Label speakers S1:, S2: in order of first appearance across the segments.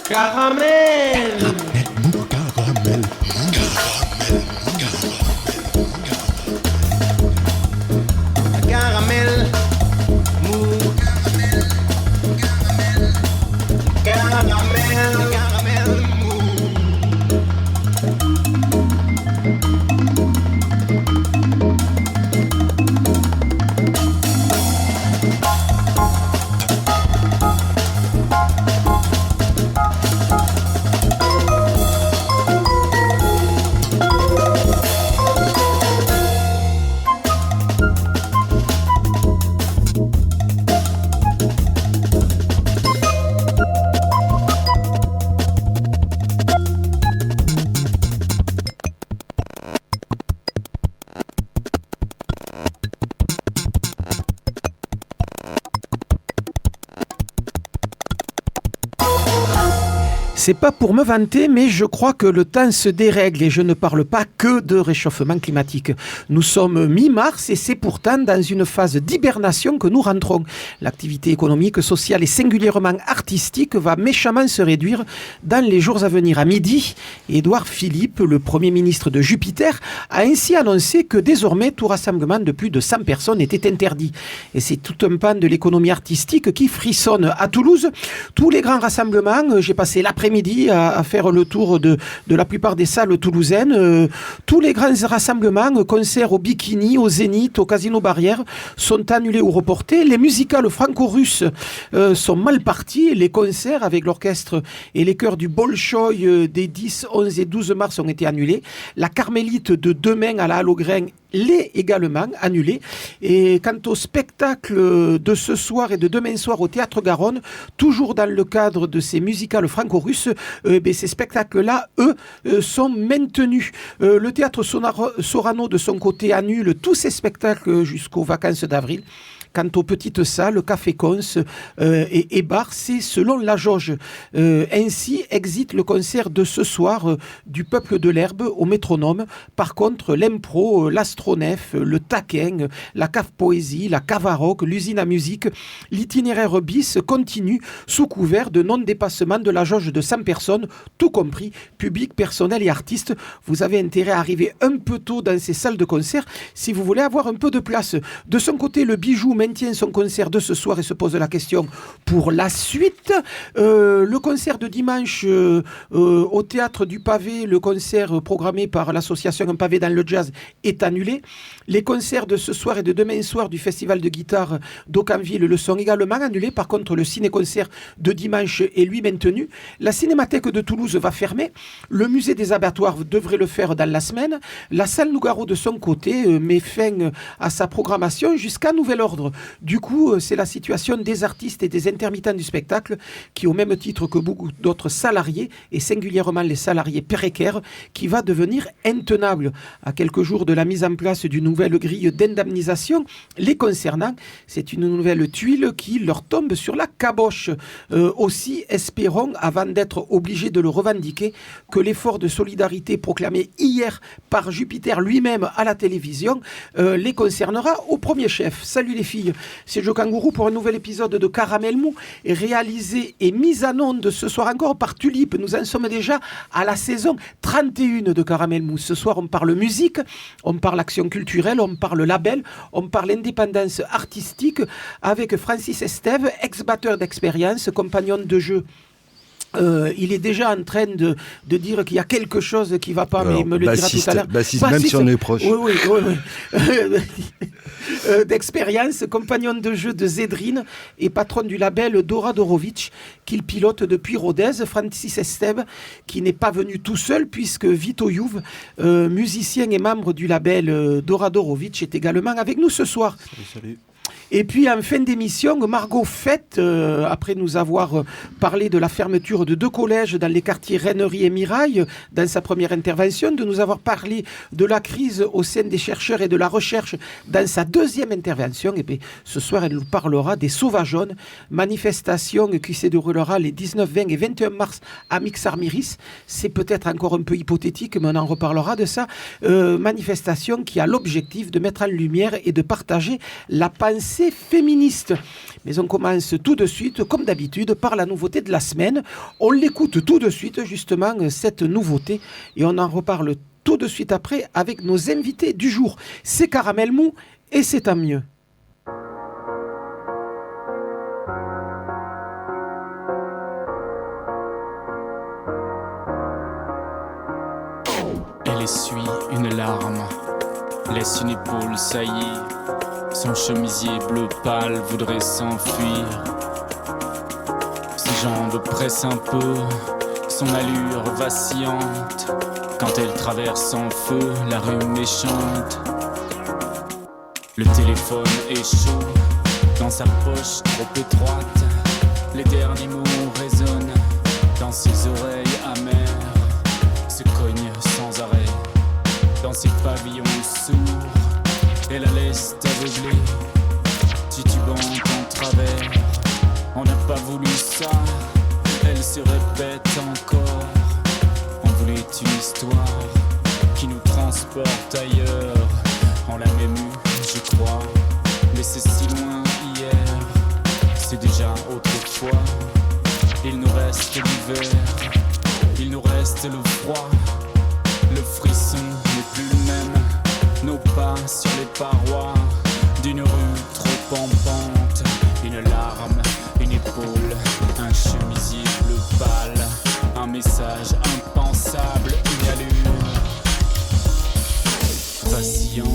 S1: Caramel.
S2: Caramel.
S1: Caramel. Mou. Caramel. Caramel. Mou.
S3: C'est pas pour me vanter, mais je crois que le temps se dérègle et je ne parle pas que de réchauffement climatique. Nous sommes mi-mars et c'est pourtant dans une phase d'hibernation que nous rentrons. L'activité économique, sociale et singulièrement artistique va méchamment se réduire dans les jours à venir. À midi, Édouard Philippe, le Premier ministre de Jupiter, a ainsi annoncé que désormais tout rassemblement de plus de 100 personnes était interdit. Et c'est tout un pan de l'économie artistique qui frissonne. À Toulouse, tous les grands rassemblements, j'ai passé l'après-midi à faire le tour de la plupart des salles toulousaines. Tous les grands rassemblements, concerts au Bikini, au Zénith, au Casino Barrière, sont annulés ou reportés. Les musicales franco-russes sont mal partis. Les concerts avec l'orchestre et les chœurs du Bolchoï des 10, 11 et 12 mars ont été annulés. La Carmélite de demain à la Halle aux Grains l'est également annulée. Et quant au spectacle de ce soir et de demain soir au Théâtre Garonne, toujours dans le cadre de ces musicales franco-russes, ces spectacles-là, eux, sont maintenus. Le Théâtre Sorano, de son côté, annule tous ses spectacles jusqu'aux vacances d'avril. Quant aux petites salles, Café Cons et bars, c'est selon la jauge. Ainsi, exit le concert de ce soir du Peuple de l'Herbe au Métronome. Par contre, l'impro, l'astronef, le taquin, la cave poésie, la cave à rock, l'usine à musique, l'itinéraire bis continue sous couvert de non-dépassement de la jauge de 100 personnes, tout compris, public, personnel et artistes. Vous avez intérêt à arriver un peu tôt dans ces salles de concert si vous voulez avoir un peu de place. De son côté, le Bijou maintient son concert de ce soir et se pose la question pour la suite. Le concert de dimanche au Théâtre du Pavé, le concert programmé par l'association Un Pavé dans le Jazz est annulé. Les concerts de ce soir et de demain soir du Festival de guitare d'Aucanville le sont également annulés. Par contre, le ciné-concert de dimanche est lui maintenu. La Cinémathèque de Toulouse va fermer. Le musée des abattoirs devrait le faire dans la semaine. La salle Nougaro de son côté met fin à sa programmation jusqu'à nouvel ordre. Du coup, c'est la situation des artistes et des intermittents du spectacle qui, au même titre que beaucoup d'autres salariés, et singulièrement les salariés précaires, qui va devenir intenable. À quelques jours de la mise en place d'une nouvelle grille d'indemnisation, les concernant, c'est une nouvelle tuile qui leur tombe sur la caboche. Aussi, espérons, avant d'être obligés de le revendiquer, que l'effort de solidarité proclamé hier par Jupiter lui-même à la télévision les concernera au premier chef. Salut les filles, c'est Joe Kangourou pour un nouvel épisode de Caramel Mou, réalisé et mis en onde ce soir encore par Tulipe. Nous en sommes déjà à la saison 31 de Caramel Mou. Ce soir, on parle musique, on parle action culturelle, on parle label, on parle indépendance artistique avec Francis Estève, ex-batteur d'Expérience, compagnon de jeu. Il est déjà en train de dire qu'il y a quelque chose qui ne va pas, mais il me le dira tout à l'heure.
S2: Bassiste, même si on est proche.
S3: Oui. D'Expérience, compagnon de jeu de Zedrine et patron du label Doradorovic, qu'il pilote depuis Rodez. Francis Estève, qui n'est pas venu tout seul, puisque Vito Youve, musicien et membre du label Doradorovic, est également avec nous ce soir.
S2: Salut.
S3: Et puis en fin d'émission, Margot Fête, après nous avoir parlé de la fermeture de 2 collèges dans les quartiers Rennerie et Mirail, dans sa première intervention, de nous avoir parlé de la crise au sein des chercheurs et de la recherche dans sa deuxième intervention. Et bien, ce soir, elle nous parlera des Sauvageonnes, manifestation qui se déroulera les 19, 20 et 21 mars à Mixarmiris. C'est peut-être encore un peu hypothétique, mais on en reparlera de ça. Manifestation qui a l'objectif de mettre en lumière et de partager la pensée pensée féministe. Mais on commence tout de suite, comme d'habitude, par la nouveauté de la semaine. On l'écoute tout de suite, justement, cette nouveauté, et on en reparle tout de suite après avec nos invités du jour. C'est Caramel Mou et c'est tant mieux.
S4: Elle essuie une larme, laisse une épaule saillir. Son chemisier bleu pâle voudrait s'enfuir. Ses jambes pressent un peu, son allure vacillante. Quand elle traverse en feu la rue méchante. Le téléphone est chaud, dans sa poche trop étroite. Les derniers mots résonnent dans ses oreilles amères. Se cogne sans arrêt dans ses pavillons sourds. Elle la laisse aveuglée, titubant en travers. On n'a pas voulu ça, elle se répète encore. On voulait une histoire qui nous transporte ailleurs. On l'a même eu, je crois, mais c'est si loin hier. C'est déjà autrefois. Il nous reste l'hiver, il nous reste le froid. Le frisson n'est plus le même. Nos pas sur les parois d'une rue trop en pente. Une larme, une épaule, un chemisier bleu pâle. Un message impensable, une allure vacillante.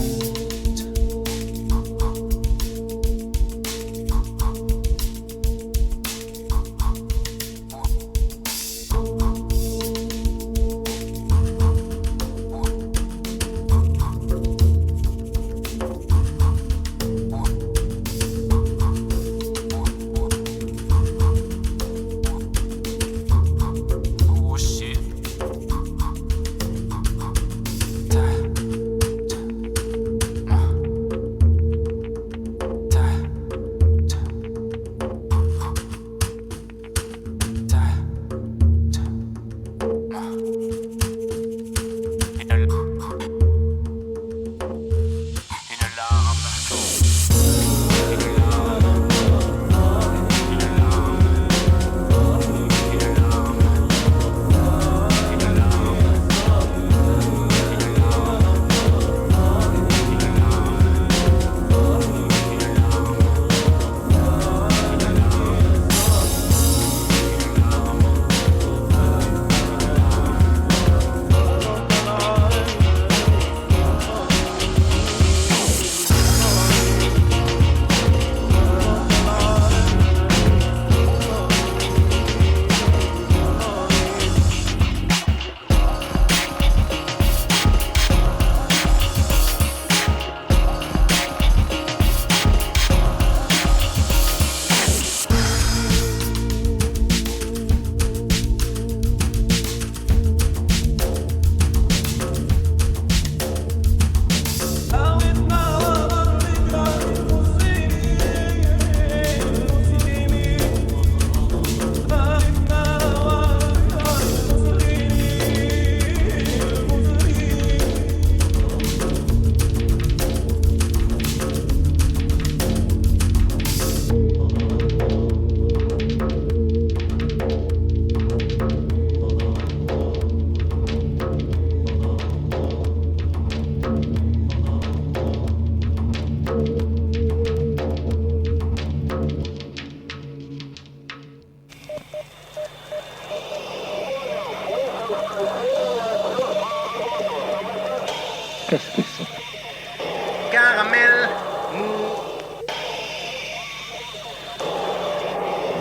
S5: Qu'est-ce que c'est?
S1: Caramel Mou.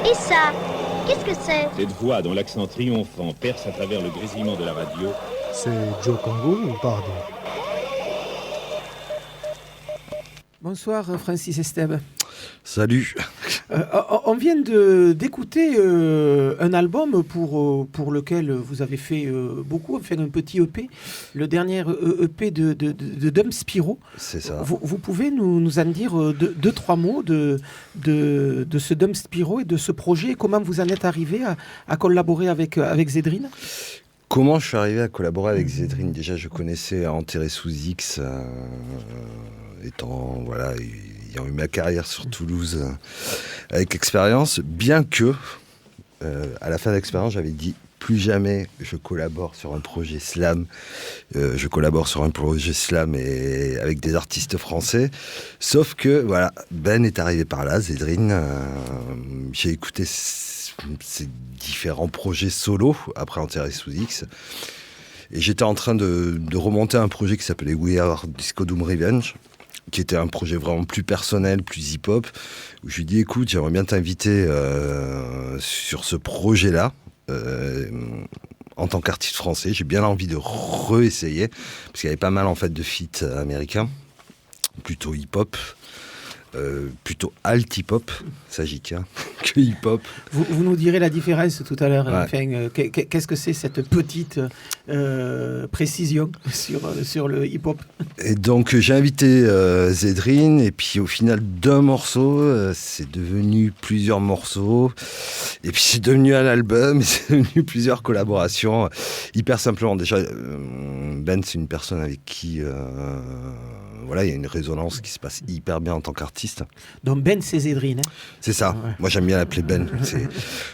S6: Et ça, qu'est-ce que c'est?
S7: Cette voix dont l'accent triomphant perce à travers le grésillement de la radio.
S2: C'est Joe Congo ou pardon?
S3: Bonsoir Francis Estève.
S2: Salut.
S3: On vient d'écouter un album pour lequel vous avez fait beaucoup, enfin un petit EP, le dernier EP de Dom Spiro.
S2: C'est ça.
S3: Vous pouvez nous en dire deux, trois mots de ce Dom Spiro et de ce projet, et comment vous en êtes arrivé à collaborer avec Zedrine?
S2: Comment je suis arrivé à collaborer avec Zedrine? Déjà, je connaissais Enterré sous X, ayant eu ma carrière sur Toulouse avec expérience, bien que à la fin de l'expérience, j'avais dit plus jamais je collabore sur un projet slam. Je collabore sur un projet slam et avec des artistes français. Sauf que voilà, Ben est arrivé par là, Zedrine. J'ai écouté ses différents projets solo après Enterré sous X. Et j'étais en train de remonter un projet qui s'appelait We Are Disco Doom Revenge, qui était un projet vraiment plus personnel, plus hip-hop, où je lui dis écoute, j'aimerais bien t'inviter sur ce projet-là, en tant qu'artiste français. J'ai bien envie de réessayer, parce qu'il y avait pas mal en fait de feats américains, plutôt hip-hop, plutôt alt-hip-hop, s'agit que hip-hop.
S3: Vous nous direz la différence tout à l'heure.
S2: Ouais.
S3: Enfin, qu'est-ce que c'est cette petite précision sur le hip-hop?
S2: Et donc j'ai invité Zedrine, et puis au final d'un morceau, c'est devenu plusieurs morceaux, et puis c'est devenu un album, et c'est devenu plusieurs collaborations, hyper simplement. Déjà, Ben, c'est une personne avec qui il y a une résonance qui se passe hyper bien en tant qu'artiste.
S3: Donc Ben, c'est Zedrine. Hein.
S2: C'est ça.
S3: Ouais.
S2: Moi, j'aime bien l'appeler Ben.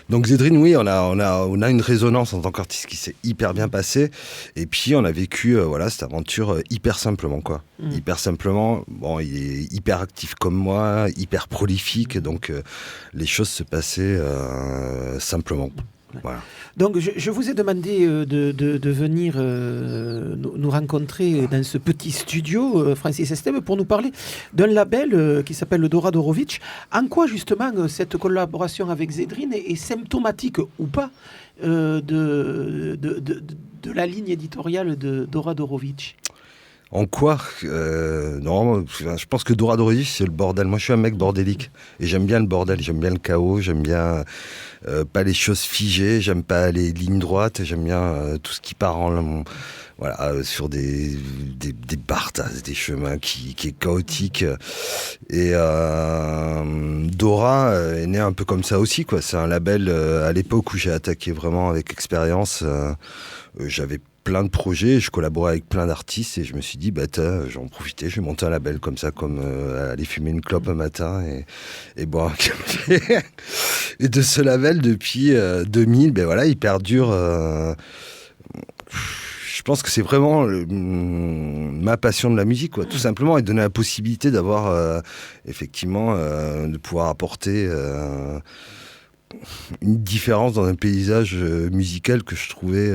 S2: Donc Zedrine, oui, on a une résonance en tant qu'artiste qui s'est hyper bien passée. Et puis, on a vécu cette aventure hyper simplement, quoi. Hyper simplement. Bon, il est hyper actif comme moi, hyper prolifique. Donc, les choses se passaient simplement. Voilà.
S3: Donc, je vous ai demandé de venir nous rencontrer dans ce petit studio, Francis Esteve, pour nous parler d'un label qui s'appelle le Doradorovic. En quoi, justement, cette collaboration avec Zedrine est symptomatique ou pas de la ligne éditoriale de Doradorovic?
S2: En quoi Non, je pense que Doradorovic, c'est le bordel. Moi, je suis un mec bordélique. Et j'aime bien le bordel, j'aime bien le chaos, j'aime bien pas les choses figées, j'aime pas les lignes droites, j'aime bien tout ce qui part sur des bartasses, des chemins qui est chaotique. Et Dora est né un peu comme ça aussi, quoi. C'est un label à l'époque où j'ai attaqué vraiment avec expérience. J'avais plein de projets, je collaborais avec plein d'artistes et je me suis dit, j'en profitais, je vais monter un label comme ça, comme aller fumer une clope un matin et boire un café. Et de ce label, depuis 2000, il perdure. Je pense que c'est vraiment ma passion de la musique, quoi, tout simplement, et donner la possibilité d'avoir, effectivement, de pouvoir apporter une différence dans un paysage musical que je trouvais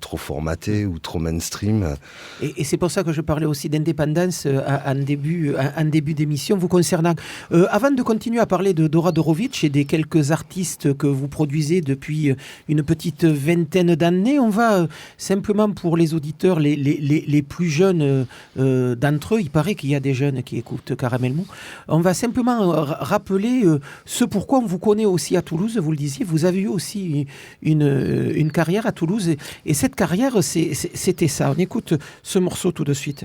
S2: trop formaté ou trop mainstream.
S3: Et c'est pour ça que je parlais aussi d'indépendance en début d'émission vous concernant. Avant de continuer à parler de Doradorovic et des quelques artistes que vous produisez depuis une petite vingtaine d'années, on va simplement, pour les auditeurs les plus jeunes d'entre eux, il paraît qu'il y a des jeunes qui écoutent Caramel Mou, on va simplement rappeler ce pourquoi on vous connaît aussi à Toulouse. Vous le disiez, vous avez eu aussi une carrière à Toulouse et cette carrière, c'était ça. On écoute ce morceau tout de suite.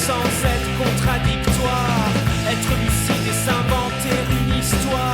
S8: Sans être contradictoire, être lucide et s'inventer une histoire.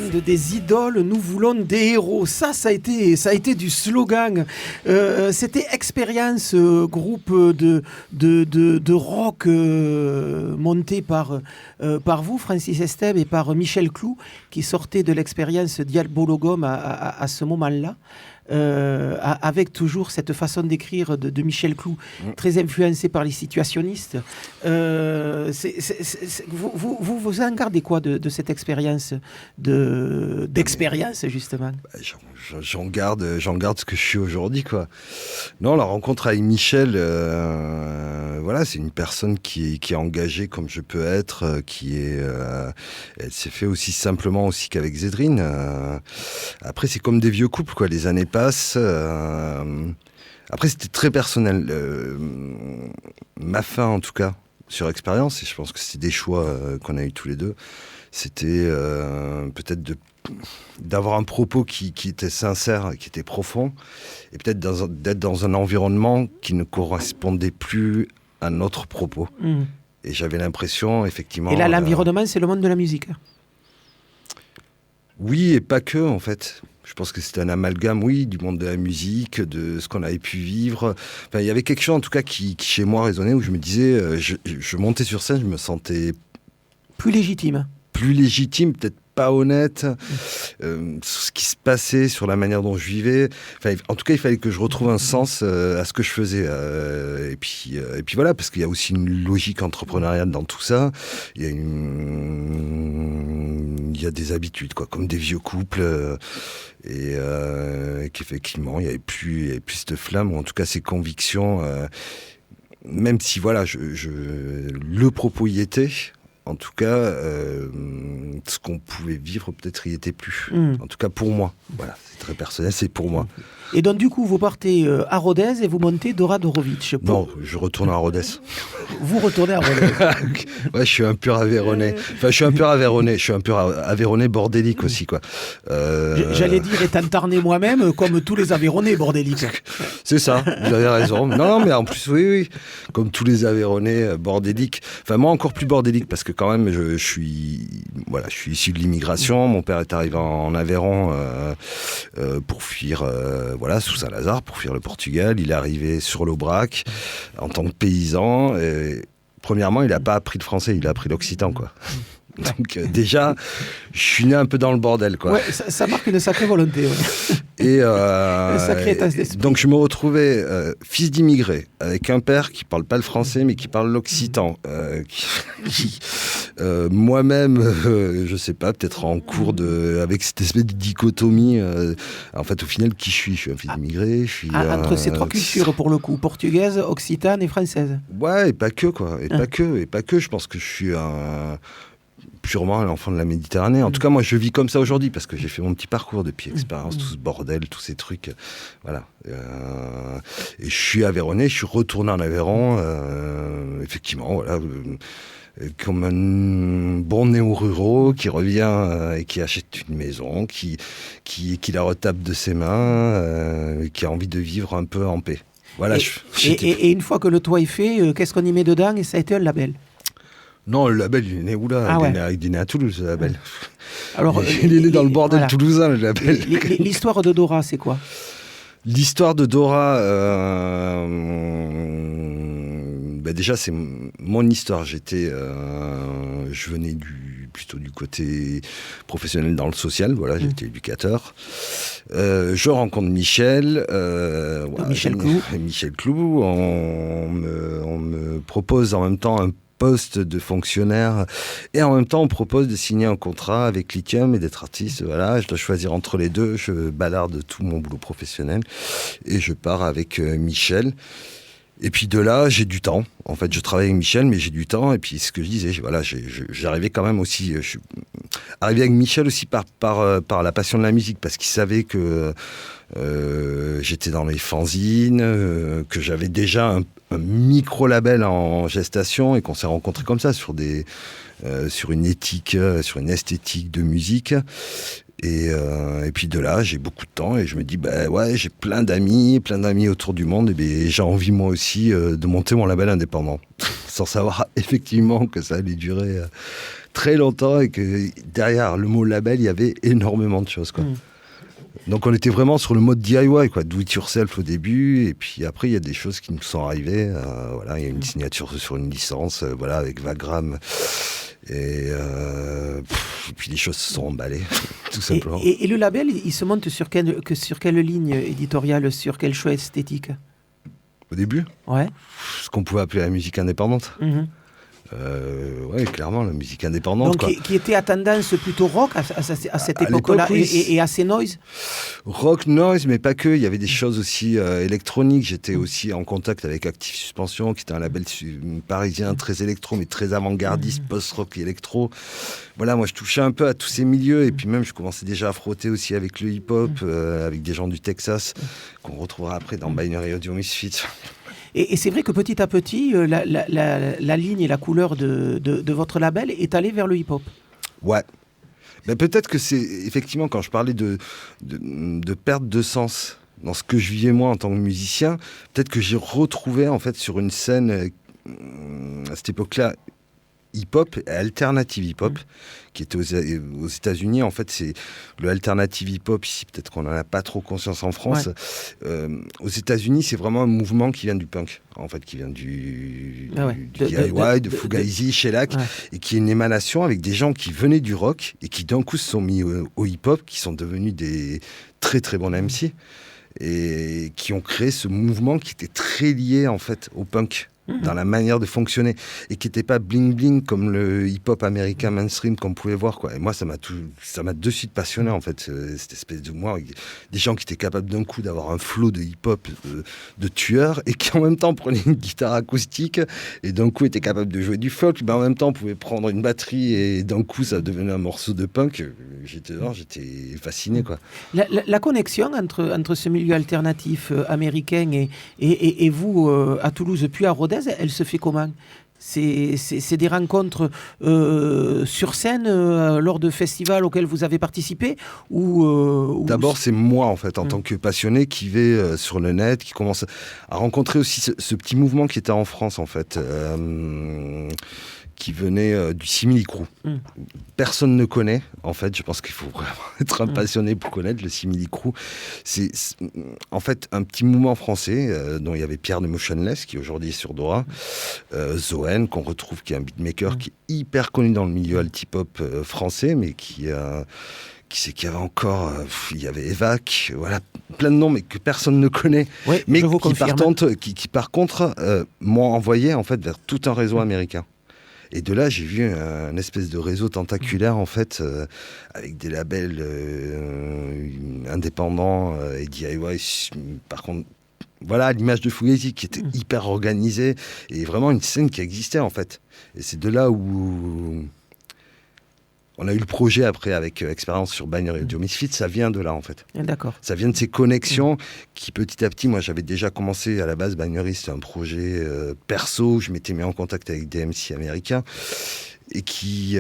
S3: demande des idoles, nous voulons des héros. Ça a été du slogan. C'était Expérience, groupe de rock monté par vous, Francis Estève, et par Michel Clou, qui sortait de l'expérience Diabologum à ce moment-là. Avec toujours cette façon d'écrire de Michel Clou, très influencé par les situationnistes. Vous en gardez quoi de cette expérience d'expérience, justement?
S2: J'en garde ce que je suis aujourd'hui, quoi. Non, la rencontre avec Michel, voilà, c'est une personne qui est engagée comme je peux être, elle s'est fait aussi simplement aussi qu'avec Zedrine. Après, c'est comme des vieux couples, quoi. Les années passent. Après, c'était très personnel. Ma fin, en tout cas, sur Expérience, et je pense que c'est des choix qu'on a eu tous les deux, c'était peut-être d'avoir un propos qui était sincère, qui était profond, et peut-être d'être dans un environnement qui ne correspondait plus à notre propos. Et j'avais l'impression, effectivement...
S3: Et là, l'environnement, c'est le monde de la musique.
S2: Oui, et pas que, en fait. Je pense que c'était un amalgame, oui, du monde de la musique, de ce qu'on avait pu vivre. Enfin, il y avait quelque chose, en tout cas, qui chez moi résonnait, où je me disais, je montais sur scène, je me sentais...
S3: Plus légitime,
S2: peut-être pas honnête, sur ce qui se passait, sur la manière dont je vivais. Enfin, en tout cas, il fallait que je retrouve un sens à ce que je faisais. Et puis voilà, parce qu'il y a aussi une logique entrepreneuriale dans tout ça. Il y a des habitudes, quoi, comme des vieux couples, et qu'effectivement, il y avait plus cette flamme, ou en tout cas ces convictions. Même si, voilà, le propos y était. En tout cas, ce qu'on pouvait vivre, peut-être y était plus. En tout cas, pour moi. Voilà, c'est très personnel, c'est pour moi.
S3: Et donc, du coup, vous partez à Rodez et vous montez Dora Dorovic.
S2: Non, je retourne à Rodez.
S3: Vous retournez à Rodez.
S2: Ouais, je suis un pur Aveyronais. Enfin, je suis un pur Aveyronais bordélique aussi, quoi.
S3: J'allais dire, étant tarné moi-même, comme tous les Aveyronnais bordéliques.
S2: C'est ça, vous avez raison. Non, mais en plus, oui. Comme tous les Aveyronnais bordéliques. Enfin, moi, encore plus bordélique, parce que quand même, je suis issu de l'immigration. Mon père est arrivé en Aveyron pour fuir... sous Saint-Lazare, pour fuir le Portugal. Il est arrivé sur l'Aubrac en tant que paysan. Et, premièrement, il n'a pas appris le français, il a appris l'occitan, quoi. Donc déjà, je suis né un peu dans le bordel, quoi.
S3: Ouais, ça marque une sacrée volonté. Ouais.
S2: Et
S3: donc
S2: je me retrouvais fils d'immigrés, avec un père qui parle pas le français, mais qui parle l'occitan. Moi-même, je sais pas, peut-être en cours avec cette espèce de dichotomie. En fait, au final, qui je suis? Je suis un fils d'immigré.
S3: Entre ces trois cultures, pour le coup, portugaise, occitane et française.
S2: Ouais, et pas que, quoi. Et pas que. Je pense que je suis purement un enfant de la Méditerranée. En tout cas, moi, je vis comme ça aujourd'hui, parce que j'ai fait mon petit parcours depuis Expérience, tout ce bordel, tous ces trucs. Voilà. Et je suis Aveyronnais, je suis retourné en Aveyron. Effectivement, voilà. Comme un bon néo-rural qui revient et qui achète une maison, qui la retape de ses mains, qui a envie de vivre un peu en paix. Voilà.
S3: Et une fois que le toit est fait, qu'est-ce qu'on y met dedans? Et ça a été un label.
S2: Non, le label, il est né où là? Il est né à Toulouse, le label.
S3: Alors,
S2: il est né dans le bordel toulousain, le label.
S3: L'histoire de Dora, c'est quoi?
S2: L'histoire de Dora, déjà, c'est mon histoire. Je venais plutôt du côté professionnel dans le social. Voilà, j'étais éducateur. Je rencontre Michel. Michel Clou. On me propose en même temps un poste de fonctionnaire et en même temps on propose de signer un contrat avec Lithium et d'être artiste. Voilà, je dois choisir entre les deux. Je balarde tout mon boulot professionnel et je pars avec Michel. Et puis de là, j'ai du temps. En fait, je travaille avec Michel, mais j'ai du temps. Et puis ce que je disais, voilà, j'arrivais quand même aussi. Je suis arrivé avec Michel aussi par la passion de la musique, parce qu'il savait que j'étais dans les fanzines, que j'avais déjà un micro-label en gestation et qu'on s'est rencontrés comme ça sur une esthétique de musique. Et puis de là, j'ai beaucoup de temps et je me dis, j'ai plein d'amis autour du monde, et j'ai envie moi aussi de monter mon label indépendant, sans savoir effectivement que ça allait durer très longtemps et que derrière le mot label, il y avait énormément de choses, quoi. Donc on était vraiment sur le mode DIY, quoi, do it yourself au début, et puis après il y a des choses qui nous sont arrivées. Voilà, il y a une signature sur une licence, voilà, avec Vagram, et puis les choses se sont emballées, tout simplement.
S3: Et le label, il se monte sur quelle ligne éditoriale, sur quel choix esthétique?
S2: Au début,
S3: Ouais.
S2: ce qu'on pouvait appeler la musique indépendante.
S3: Mhm.
S2: Ouais, clairement, la musique indépendante.
S3: Donc,
S2: quoi.
S3: qui était à tendance plutôt rock à cette
S2: À
S3: époque-là,
S2: l'époque, oui.
S3: et assez noise.
S2: Rock, noise, mais pas que. Il y avait des choses aussi électroniques. J'étais aussi en contact avec Active Suspension, qui était un label parisien très électro, mais très avant-gardiste, post-rock et électro. Voilà, moi, je touchais un peu à tous ces milieux. Et puis même, je commençais déjà à frotter aussi avec le hip-hop, avec des gens du Texas, qu'on retrouvera après dans Binary Audio Misfits.
S3: Et c'est vrai que petit à petit, la ligne et la couleur de votre label est allée vers le hip-hop.
S2: Ouais. Ben, peut-être que c'est effectivement quand je parlais de perte de sens dans ce que je vivais moi en tant que musicien, peut-être que j'ai retrouvé en fait sur une scène à cette époque-là hip-hop, alternative hip-hop, qui était aux États-Unis. En fait, c'est le alternative hip-hop ici. Peut-être qu'on n'en a pas trop conscience en France. Ouais. Aux États-Unis, c'est vraiment un mouvement qui vient du punk, en fait, qui vient du DIY, de Fugazi, Shellac, et qui est une émanation avec des gens qui venaient du rock et qui d'un coup se sont mis au hip-hop, qui sont devenus des très très bons MC et qui ont créé ce mouvement qui était très lié en fait au punk. Dans la manière de fonctionner, et qui n'était pas bling-bling comme le hip-hop américain mainstream qu'on pouvait voir, quoi. Et moi, ça m'a de suite passionné, en fait, cette espèce de moi, des gens qui étaient capables d'un coup d'avoir un flow de hip-hop de tueur, et qui en même temps prenaient une guitare acoustique, et d'un coup étaient capables de jouer du folk, mais en même temps pouvaient prendre une batterie, et d'un coup ça devenait un morceau de punk. J'étais fasciné, quoi.
S3: La connexion entre ce milieu alternatif américain et vous, à Toulouse, puis à Rodez, elle se fait comment? C'est des rencontres sur scène lors de festivals auxquels vous avez participé ou
S2: D'abord, c'est moi, en fait, en tant que passionné, qui vais sur le net, qui commence à rencontrer aussi ce petit mouvement qui était en France, en fait, qui venait du simili-crew. Personne ne connaît, en fait. Je pense qu'il faut vraiment être un passionné pour connaître le simili-crew. C'est en fait un petit mouvement français dont il y avait Pierre de Motionless, qui aujourd'hui est sur Dora, Zoen, qu'on retrouve, qui est un beatmaker qui est hyper connu dans le milieu alt-hip-hop français, mais qui c'est qu'il y avait encore, il y avait Evac, voilà, plein de noms, mais que personne ne connaît, mais qui par contre m'ont envoyé en fait vers tout un réseau américain. Et de là, j'ai vu un espèce de réseau tentaculaire, en fait, avec des labels indépendants et DIY. Par contre, voilà, à l'image de Fugazi, qui était hyper organisée, et vraiment une scène qui existait, en fait. Et c'est de là où on a eu le projet après avec Expérience sur Binary Audio Misfits, ça vient de là en fait.
S3: D'accord.
S2: Ça vient de ces connexions qui petit à petit, moi j'avais déjà commencé à la base, Binary c'était un projet perso, je m'étais mis en contact avec des MC américains et qui,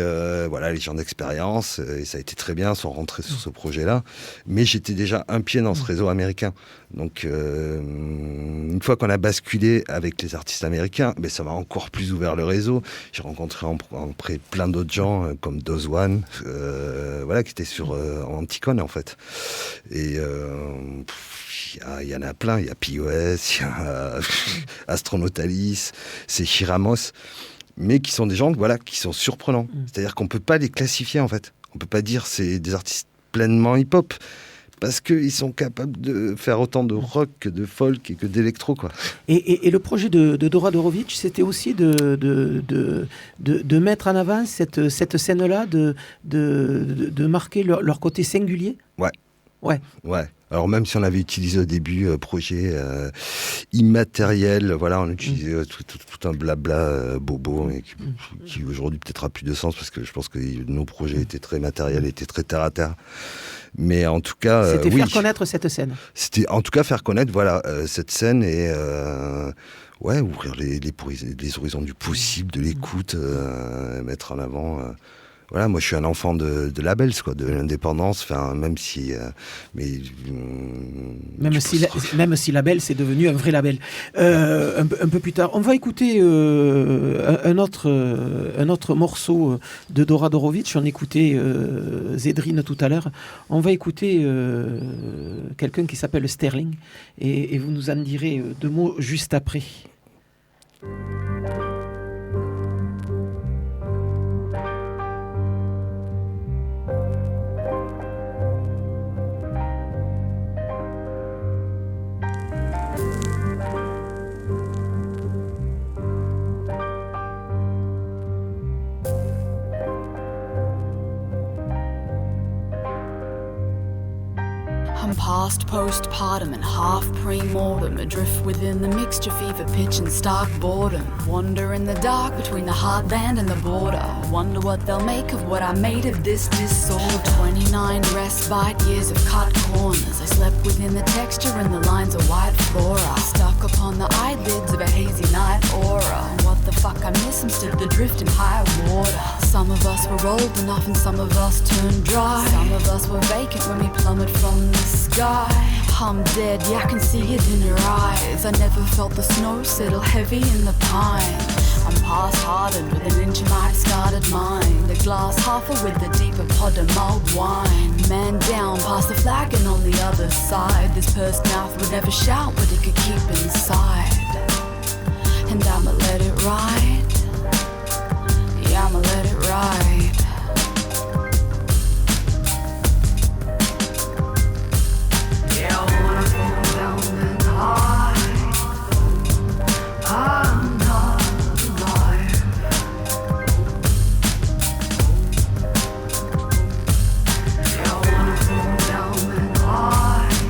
S2: voilà, les gens d'expérience, et ça a été très bien, sont rentrés sur ce projet-là, mais j'étais déjà un pied dans ce réseau américain. Donc, une fois qu'on a basculé avec les artistes américains, ben, ça m'a encore plus ouvert le réseau. J'ai rencontré après plein d'autres gens, comme Dozwan, voilà, qui étaient sur Anticon, en fait. Et il y en a plein, il y a POS, il y a Astronautalis, c'est Chiramos, mais qui sont des gens, voilà, qui sont surprenants. C'est-à-dire qu'on ne peut pas les classifier, en fait. On ne peut pas dire c'est des artistes pleinement hip-hop, parce qu'ils sont capables de faire autant de rock que de folk et que d'électro, quoi.
S3: Et le projet de Dora Dorovic, c'était aussi de mettre en avant cette scène-là, de marquer leur côté singulier. Ouais.
S2: Alors même si on avait utilisé au début projet immatériel, voilà, on utilisait tout un blabla bobo, mais qui aujourd'hui peut-être a plus de sens parce que je pense que nos projets étaient très matériels, étaient très terre à terre. Mais en tout cas,
S3: c'était faire connaître cette scène.
S2: C'était en tout cas faire connaître, voilà, cette scène et ouvrir les horizons du possible, de l'écoute, mettre en avant. Voilà, moi je suis un enfant de labels, quoi, de l'indépendance, enfin, même si...
S3: Même si label, c'est devenu un vrai label. Un peu plus tard, on va écouter un autre morceau de Dora Dorovic. On écoutait Zedrine tout à l'heure. On va écouter quelqu'un qui s'appelle Sterling et vous nous en direz 2 mots juste après.
S8: I'm past postpartum and half pre-mortem, adrift within the mixture, fever pitch and stark boredom. Wander in the dark between the heartland and the border. Wonder what they'll make of what I made of this disorder. 29 respite years of cut corners. I slept within the texture and the lines of white flora. Stuck upon the eyelids of a hazy night aura. What the fuck I miss? I'm still adrift in high water. Some of us were old enough and some of us turned dry. Some of us were vacant when we plummeted from the sky. I'm dead, yeah, I can see it in your eyes. I never felt the snow settle heavy in the pine. I'm past hardened with an inch of my discarded mind. The glass half full with the deeper pod of mulled wine. Man down past the flagon on the other side. This pursed mouth would never shout what it could keep inside. And I'ma let it ride. Yeah, I'ma let it ride. Yeah, I wanna fall down and hide. I'm not alive. Yeah, I wanna fall down and hide.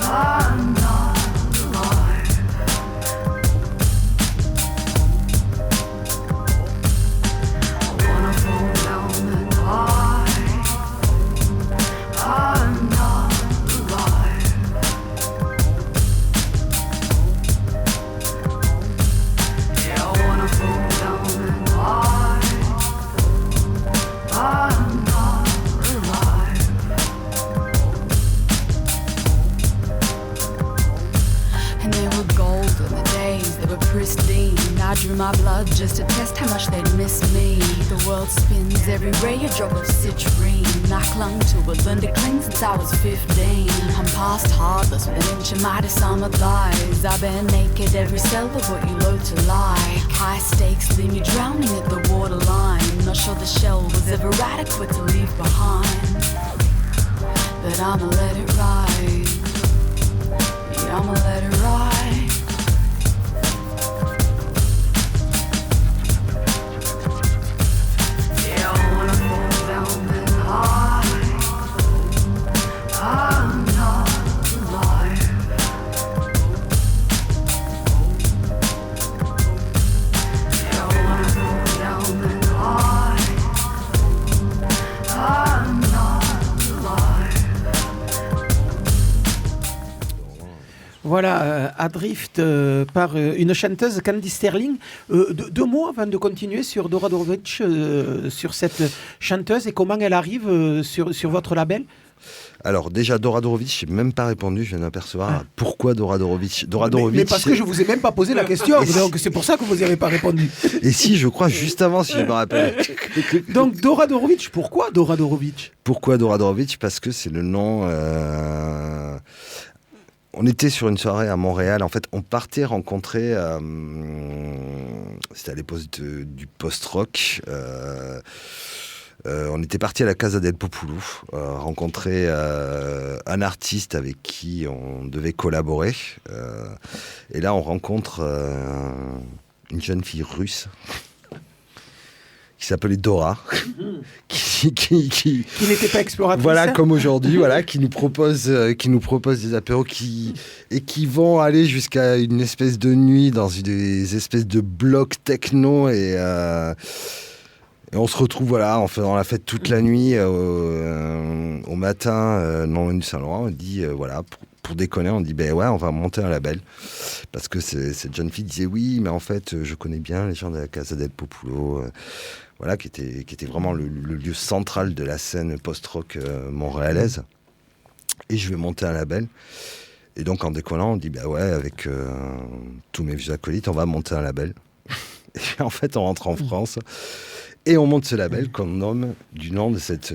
S8: I'm not alive. I wanna fall down and hide. I'm not alive. Yeah, I wanna fall down and hide. I'm not alive. And they were golden, the days, they were pristine. I drew my blood just to test how much they'd miss me. The world spins every ray, a drop of citrine. I clung to it, learned to cling since I was 15. I'm past heartless with an inch of mighty summer thighs. I bear naked every cell of what you loathe to like. High stakes leave me drowning at the waterline. Not sure the shell was ever adequate to leave behind. But I'ma let it ride. Yeah, I'ma let it ride. Yeah, I wanna fall down and hide. I'm not alive. Yeah, I wanna fall down and hide. I'm not alive.
S3: Voilà, Adrift par une chanteuse, Candy Sterling. 2 mots avant de continuer sur Dora Dorovic, sur cette chanteuse et comment elle arrive sur votre label.
S2: Alors déjà, Dora Dorovic, je n'ai même pas répondu, je viens d'apercevoir. Pourquoi Dora Dorovic?
S3: Mais parce que je vous ai même pas posé la question, donc c'est pour ça que vous n'y avez pas répondu.
S2: Et si, je crois, juste avant, si je me rappelle.
S3: Donc Dora Dorovic, pourquoi Dora Dorovic?
S2: Pourquoi Dora Dorovic? Parce que c'est le nom... On était sur une soirée à Montréal. En fait, on partait rencontrer... C'était à l'époque du post-rock. On était parti à la Casa del Popolo, rencontrer un artiste avec qui on devait collaborer. Et là, on rencontre une jeune fille russe qui s'appelait Dora, qui
S3: n'était pas exploratrice.
S2: Voilà, comme aujourd'hui, voilà, qui nous propose des apéros qui vont aller jusqu'à une espèce de nuit dans des espèces de blocs techno Et on se retrouve voilà, en faisant la fête toute la nuit au matin non loin du Saint-Laurent. On dit voilà, pour déconner, on dit ben ouais, on va monter un label. Parce que cette jeune fille disait oui, mais en fait, je connais bien les gens de la Casa del Populo, voilà, qui était vraiment le lieu central de la scène post-rock montréalaise. Et je vais monter un label. Et donc en déconnant, on dit bah ouais, avec tous mes vieux acolytes, on va monter un label. Et en fait, on rentre en France. Et on monte ce label qu'on nomme du nom de cette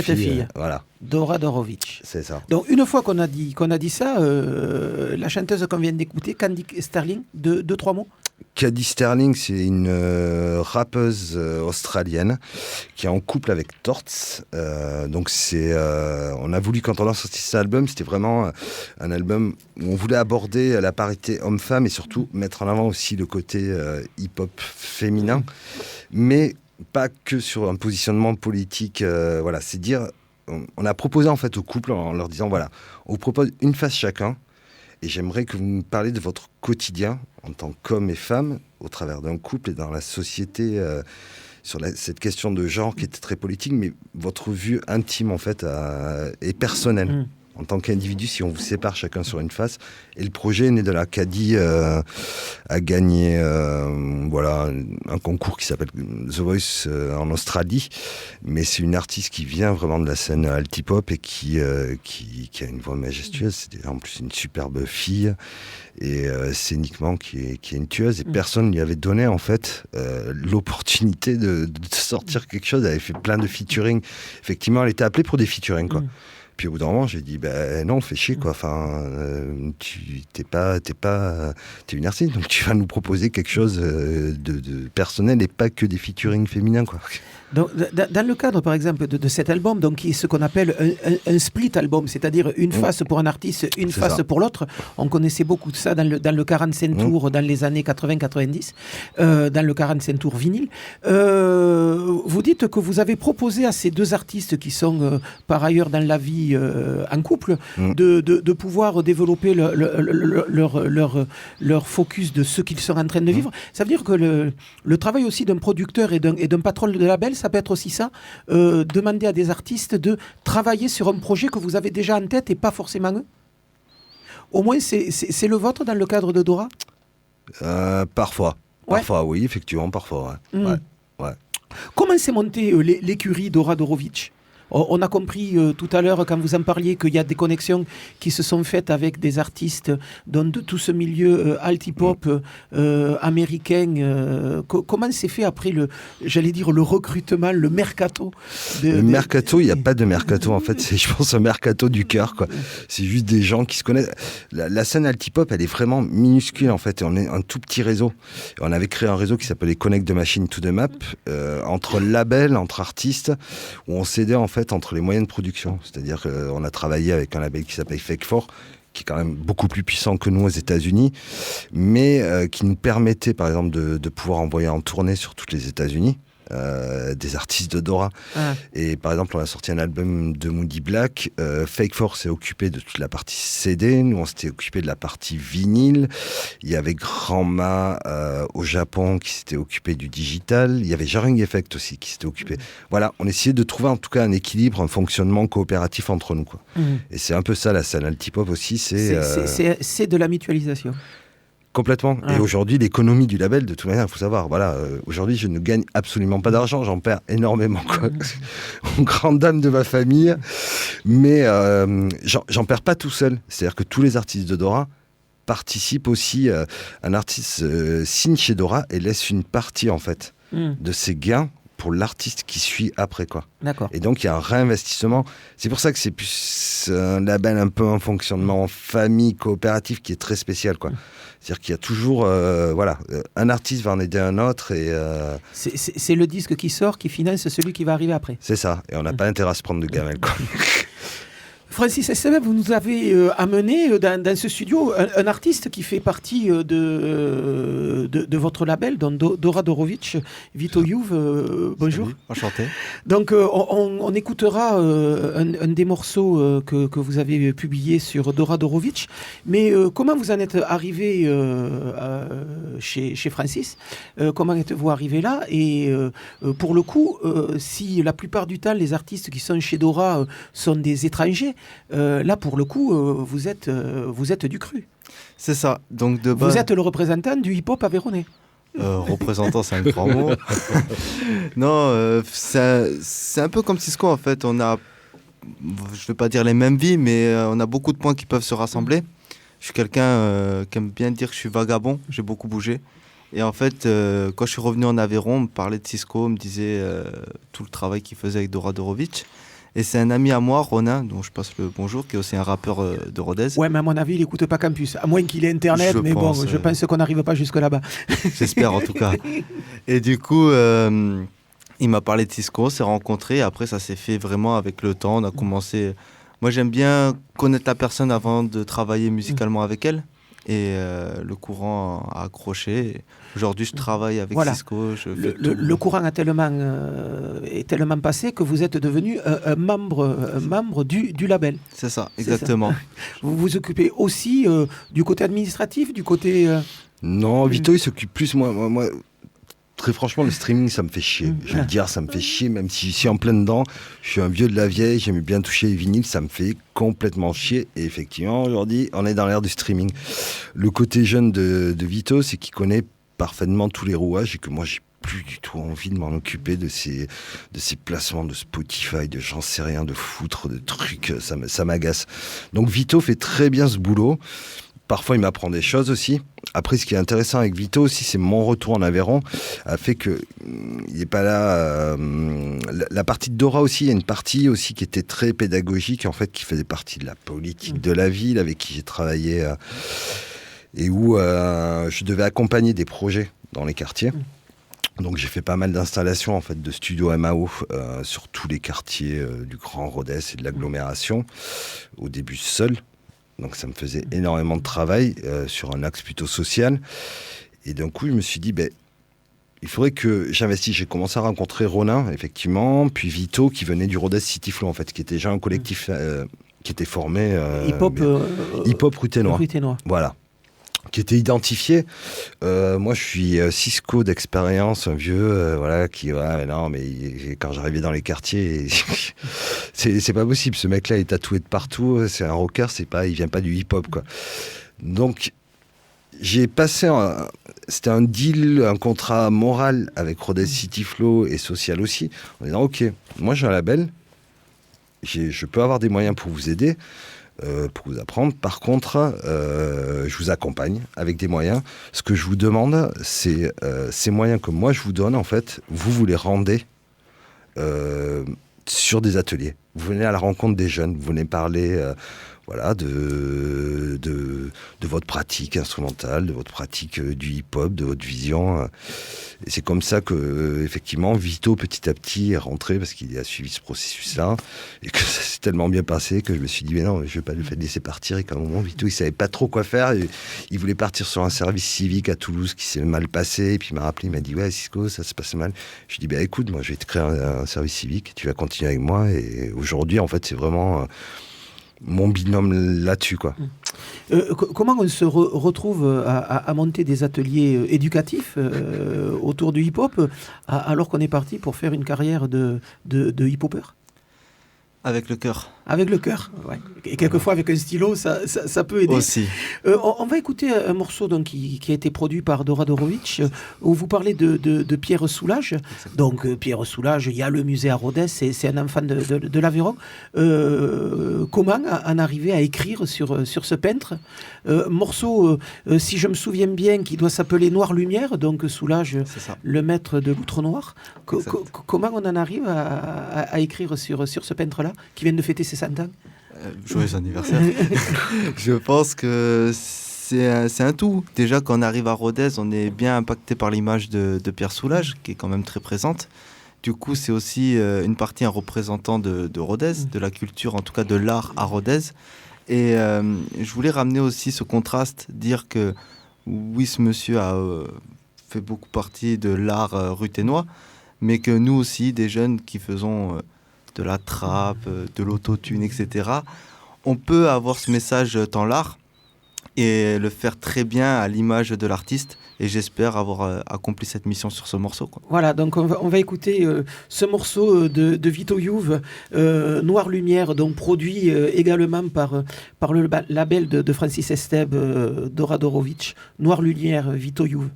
S2: fille. Voilà.
S3: Dora Dorovic.
S2: C'est ça.
S3: Donc une fois qu'on a dit ça, la chanteuse qu'on vient d'écouter, Candy Sterling, deux, trois mots.
S2: Candy Sterling, c'est une rappeuse australienne qui est en couple avec Torts. Donc on a voulu, quand on a sorti cet album, c'était vraiment un album où on voulait aborder la parité homme-femme et surtout mettre en avant aussi le côté hip-hop féminin. Mais pas que sur un positionnement politique, voilà, c'est dire, on a proposé en fait au couple en leur disant voilà, on vous propose une face chacun et j'aimerais que vous me parliez de votre quotidien en tant qu'homme et femme au travers d'un couple et dans la société sur cette question de genre qui était très politique, mais votre vue intime en fait et personnelle. En tant qu'individu, si on vous sépare chacun sur une face. Et le projet est né de là. Caddy a gagné voilà, un concours qui s'appelle The Voice en Australie. Mais c'est une artiste qui vient vraiment de la scène alt-hip-hop et qui a une voix majestueuse. C'est en plus une superbe fille. Et scéniquement, qui est une tueuse. Et personne ne lui avait donné en fait l'opportunité de sortir quelque chose. Elle avait fait plein de featuring. Effectivement, elle était appelée pour des featuring, quoi. Puis au bout d'un moment, j'ai dit, ben non, fais chier, quoi. Enfin, t'es une artiste, donc tu vas nous proposer quelque chose de personnel et pas que des featuring féminins, quoi.
S3: Donc, dans le cadre, par exemple, de cet album, donc, qui est ce qu'on appelle un split album, c'est-à-dire une face pour un artiste, une face pour l'autre. On connaissait beaucoup de ça dans le 45 tours dans les années 80-90, dans le 45 tours vinyle. Vous dites que vous avez proposé à ces deux artistes qui sont par ailleurs dans la vie en couple de pouvoir développer leur focus de ce qu'ils sont en train de vivre. Ça veut dire que le travail aussi d'un producteur et d'un patron de label, ça peut être aussi ça, demander à des artistes de travailler sur un projet que vous avez déjà en tête et pas forcément eux. Au moins, c'est le vôtre dans le cadre de Dora ?
S2: Parfois. Ouais. Parfois, oui, effectivement, parfois. Ouais. Ouais.
S3: Comment s'est montée l'écurie Dora Dorovic ? On a compris tout à l'heure, quand vous en parliez, qu'il y a des connexions qui se sont faites avec des artistes de tout ce milieu alt-hip-hop américain. Comment s'est fait après le recrutement, le mercato
S2: Le mercato, il n'y a pas de mercato, en fait. C'est, je pense, un mercato du cœur, quoi. C'est juste des gens qui se connaissent. La scène alt-hip-hop, elle est vraiment minuscule, en fait. Et on est un tout petit réseau. Et on avait créé un réseau qui s'appelait Connect the Machine to the Map, entre labels, entre artistes, où on s'aidait, en fait, entre les moyens de production. C'est-à-dire qu'on a travaillé avec un label qui s'appelle Fake 4, qui est quand même beaucoup plus puissant que nous aux États-Unis, mais qui nous permettait, par exemple, de pouvoir envoyer en tournée sur toutes les États-Unis des artistes de Dora. Et par exemple, on a sorti un album de Moody Black. Fake 4 s'est occupé de toute la partie CD. Nous, on s'était occupé de la partie vinyle. Il y avait Grandma au Japon qui s'était occupé du digital. Il y avait Jarring Effect aussi qui s'était occupé. Voilà, on essayait de trouver en tout cas un équilibre, un fonctionnement coopératif entre nous, quoi. Et c'est un peu ça la scène alt-hip-hop aussi.
S3: C'est de la mutualisation.
S2: Complètement. Et aujourd'hui, l'économie du label, de toute manière, il faut savoir, voilà, aujourd'hui, je ne gagne absolument pas d'argent, j'en perds énormément, quoi. Grande dame de ma famille, mais j'en perds pas tout seul. C'est-à-dire que tous les artistes de Dora participent aussi. Un artiste signe chez Dora et laisse une partie, en fait, de ses gains pour l'artiste qui suit après, quoi.
S3: D'accord.
S2: Et donc il y a un réinvestissement. C'est pour ça que c'est plus un label un peu un fonctionnement en famille coopératif qui est très spécial, quoi. C'est-à-dire qu'il y a toujours un artiste va en aider un autre et
S3: c'est le disque qui sort qui finance celui qui va arriver après.
S2: C'est ça. Et on n'a pas intérêt à se prendre de gamelle, quoi.
S3: Francis Esteve, vous nous avez amené dans ce studio un artiste qui fait partie de votre label, donc Dora Dorovic, Vito Youve. Bonjour.
S9: Salut, enchanté.
S3: Donc on écoutera un des morceaux que vous avez publié sur Dora Dorovic. Mais comment vous en êtes arrivé chez Francis? Comment êtes-vous arrivé là? Et pour le coup, si la plupart du temps les artistes qui sont chez Dora sont des étrangers, là pour le coup vous êtes du cru.
S9: C'est ça. Donc de base,
S3: vous êtes le représentant du hip-hop aveyronnais.
S9: représentant, c'est un grand mot. Non, c'est un peu comme Cisco en fait. On a, je vais pas dire les mêmes vies, mais on a beaucoup de points qui peuvent se rassembler. Je suis quelqu'un qui aime bien dire que je suis vagabond. J'ai beaucoup bougé. Et en fait, quand je suis revenu en Aveyron, on me parlait de Cisco, on me disait tout le travail qu'il faisait avec Dora Dorovic. Et c'est un ami à moi, Ronin, dont je passe le bonjour, qui est aussi un rappeur de Rodez.
S3: Ouais, mais à mon avis, il n'écoute pas Campus, à moins qu'il ait Internet, je pense qu'on n'arrive pas jusque là-bas.
S9: J'espère en tout cas. Et du coup, il m'a parlé de Cisco, on s'est rencontrés, après ça s'est fait vraiment avec le temps, on a commencé... Moi j'aime bien connaître la personne avant de travailler musicalement avec elle. Et le courant a accroché. Aujourd'hui, je travaille avec Cisco.
S3: Le courant est tellement passé que vous êtes devenu un membre du label.
S9: C'est ça, exactement.
S3: Vous vous occupez aussi du côté administratif, du côté...
S2: Non, Vito, il s'occupe plus. Moi, très franchement, le streaming, ça me fait chier. Je vais le dire, ça me fait chier, même si je suis en plein dedans. Je suis un vieux de la vieille, j'aime bien toucher les vinyles, ça me fait complètement chier. Et effectivement, aujourd'hui, on est dans l'ère du streaming. Le côté jeune de Vito, c'est qu'il connaît parfaitement tous les rouages et que moi, j'ai plus du tout envie de m'en occuper de ces placements de Spotify, de j'en sais rien, de foutre, de trucs, ça m'agace. Donc Vito fait très bien ce boulot. Parfois, il m'apprend des choses aussi. Après, ce qui est intéressant avec Vito aussi, c'est mon retour en Aveyron a fait que il n'est pas là. La partie de Dora aussi, il y a une partie aussi qui était très pédagogique, en fait, qui faisait partie de la politique de la ville, avec qui j'ai travaillé et où je devais accompagner des projets dans les quartiers. Donc j'ai fait pas mal d'installations en fait de studios MAO sur tous les quartiers du Grand Rodez et de l'agglomération. Au début seul. Donc ça me faisait énormément de travail sur un axe plutôt social. Et d'un coup, je me suis dit, il faudrait que j'investisse. J'ai commencé à rencontrer Ronin, effectivement, puis Vito, qui venait du Rodez City Flow, en fait, qui était déjà un collectif qui était formé... Hip-hop Ruténois. Voilà. Qui était identifié. Moi, je suis Cisco d'expérience, un vieux, qui, non, mais quand j'arrivais dans les quartiers, c'est pas possible. Ce mec-là est tatoué de partout. C'est un rocker, il vient pas du hip-hop, quoi. Donc, j'ai passé, c'était un deal, un contrat moral avec Rodez City Flow et social aussi, en disant, ok, moi j'ai un label, je peux avoir des moyens pour vous aider. Pour vous apprendre. Par contre, je vous accompagne avec des moyens. Ce que je vous demande, c'est ces moyens que moi je vous donne, en fait, vous les rendez sur des ateliers. Vous venez à la rencontre des jeunes, vous venez parler de votre pratique instrumentale, de votre pratique du hip-hop, de votre vision. Et c'est comme ça que, effectivement, Vito, petit à petit, est rentré parce qu'il a suivi ce processus-là et que ça s'est tellement bien passé que je me suis dit, mais non, je vais pas le laisser partir. Et qu'à un moment, Vito, il savait pas trop quoi faire. Il voulait partir sur un service civique à Toulouse qui s'est mal passé. Et puis il m'a rappelé, il m'a dit, ouais, Cisco, ça se passe mal. Je lui ai dit, écoute, moi, je vais te créer un service civique. Tu vas continuer avec moi. Et aujourd'hui, en fait, c'est vraiment mon binôme là-dessus, quoi.
S3: Comment on se retrouve à monter des ateliers éducatifs autour du hip-hop alors qu'on est parti pour faire une carrière de hip-hopper?
S9: Avec le cœur.
S3: Avec le cœur, ouais. Et quelquefois avec un stylo, ça peut aider.
S9: Aussi.
S3: On va écouter un morceau donc, qui a été produit par Dora Dorovic, où vous parlez de Pierre Soulages. Exactement. Donc Pierre Soulages, il y a le musée à Rodez, c'est un enfant de l'Aveyron. Comment en arriver à écrire sur ce peintre? Morceau, si je me souviens bien, qui doit s'appeler Noire Lumière, donc Soulages, le maître de l'outre noir. Comment on en arrive à écrire sur ce peintre-là, qui vient de fêter ses 100 ans?
S9: Joyeux anniversaire. Je pense que c'est un tout. Déjà, quand on arrive à Rodez, on est bien impacté par l'image de Pierre Soulages, qui est quand même très présente. Du coup, c'est aussi une partie un représentant de Rodez, de la culture, en tout cas de l'art à Rodez. Et je voulais ramener aussi ce contraste, dire que oui, ce monsieur a fait beaucoup partie de l'art ruthénois, mais que nous aussi, des jeunes qui faisons de la trappe, de l'autotune, etc., on peut avoir ce message dans l'art et le faire très bien à l'image de l'artiste. Et j'espère avoir accompli cette mission sur ce morceau, quoi.
S3: Voilà, donc on va écouter ce morceau de Vito Youve, Noir Lumière, donc produit également par le label de Francis Esteb, Doradorovic. Noir Lumière, Vito Youve.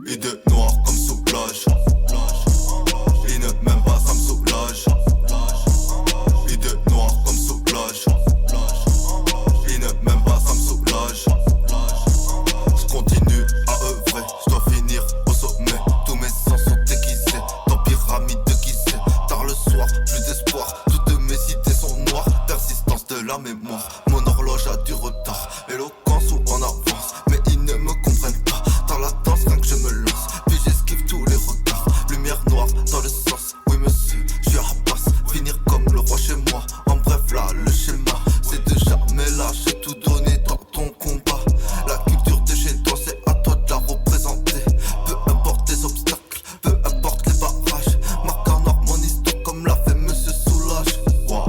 S10: Et de noir comme sous plage. Et ne même pas ça me soulage. Et de noir comme sous plage. Et ne même pas ça me soulage. Je continue à œuvrer, je dois finir au sommet. Tous mes sens sont déguisés dans pyramide déguisée. Tard le soir, plus d'espoir, toutes mes idées sont noires. Persistance de la mémoire, mon horloge a du retard. Éloquence ou en avance, mais ils ne me comprennent pas. Dans la danse, rien que je me lance, puis j'esquive tous les regards. Lumière noire dans le sens, oui monsieur, je suis à passe. Finir comme le roi chez moi, en bref là le schéma. C'est de jamais lâcher, tout donner dans ton combat. La culture de chez toi, c'est à toi de la représenter. Peu importe les obstacles, peu importe les barrages. Marque en or mon histoire comme l'a fait monsieur Soulage. Wow.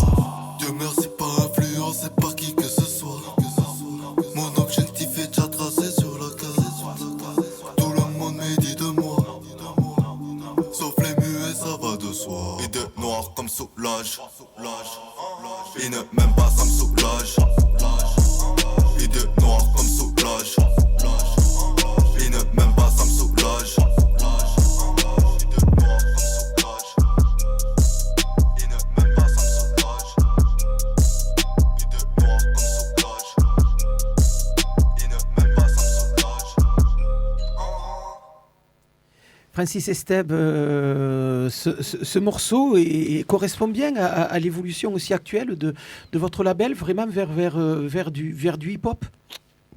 S10: Dieu merci pas influencé par qui que ce soit. Mon objectif est déjà tracé sur la case. Tout le monde médit de moi, sauf les muets, ça va de soi. Et de noir comme Soulage. Et ne même pas ça me soulage. Et de noir comme Soulage. Et ne même pas ça me soulage. Et de noir comme Soulage. Et ne même pas ça me soulage. Et de noir comme Soulage. Et ne même pas ça me soulage.
S3: Francis Esteb, ce morceau correspond bien à l'évolution aussi actuelle de votre label, vraiment vers du hip-hop.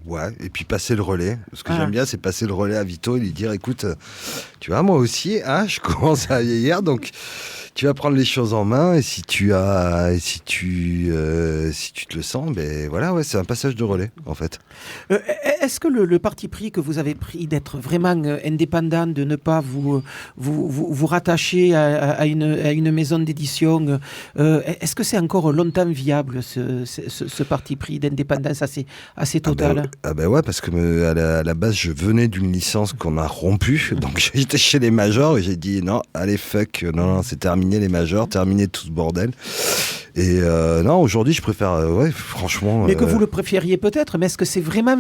S2: Ouais, et puis passer le relais. Ce que j'aime bien, c'est passer le relais à Vito et lui dire, écoute, tu vois, moi aussi, je commence à vieillir, donc tu vas prendre les choses en main, et si tu te le sens, ben voilà, ouais, c'est un passage de relais, en fait.
S3: Est-ce que le parti pris que vous avez pris d'être vraiment indépendant, de ne pas vous rattacher à une maison d'édition, est-ce que c'est encore longtemps viable, ce parti pris d'indépendance assez total?
S2: Ah ben ouais, parce que à la base, je venais d'une licence qu'on a rompue, donc j'étais chez les majors et j'ai dit non, allez fuck, non, c'est terminé les majors, terminé tout ce bordel. Et non, aujourd'hui, je préfère, ouais, franchement.
S3: Mais que vous le préfériez peut-être, mais est-ce que c'est vraiment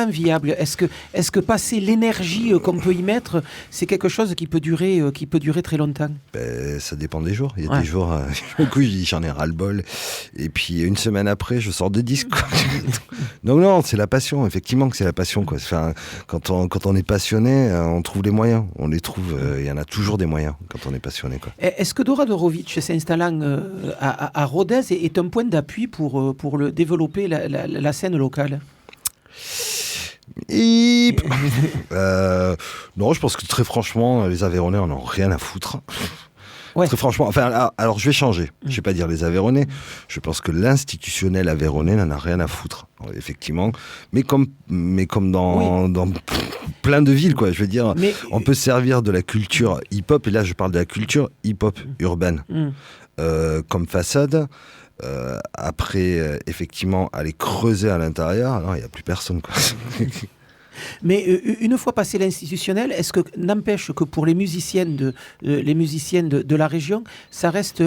S3: viable? Est-ce que passer l'énergie qu'on peut y mettre, c'est quelque chose qui peut durer très longtemps?
S2: Ben, ça dépend des jours. Il y a des jours, coup, j'en ai ras-le-bol. Et puis une semaine après, je sors 2 disques. Donc non, c'est la passion, effectivement que c'est la passion, quoi. Enfin, quand on est passionné, on trouve les moyens. On les trouve. Il y en a toujours des moyens quand on est passionné, quoi.
S3: Est-ce que Doradorovic, s'installant à Rodez, est un point d'appui pour développer la scène locale?
S2: Non, je pense que très franchement, les Aveyronnais en ont rien à foutre.
S3: Ouais.
S2: Très franchement, enfin, alors je vais changer. Je vais pas dire les Aveyronnais. Je pense que l'institutionnel aveyronnais n'en a rien à foutre, effectivement. Mais comme dans plein de villes, quoi. Je veux dire, on peut servir de la culture hip-hop, et là je parle de la culture hip-hop urbaine, comme façade. Après, effectivement, aller creuser à l'intérieur, non, il n'y a plus personne, quoi.
S3: Mais une fois passé l'institutionnel, est-ce que n'empêche que pour les musiciennes de la région, ça reste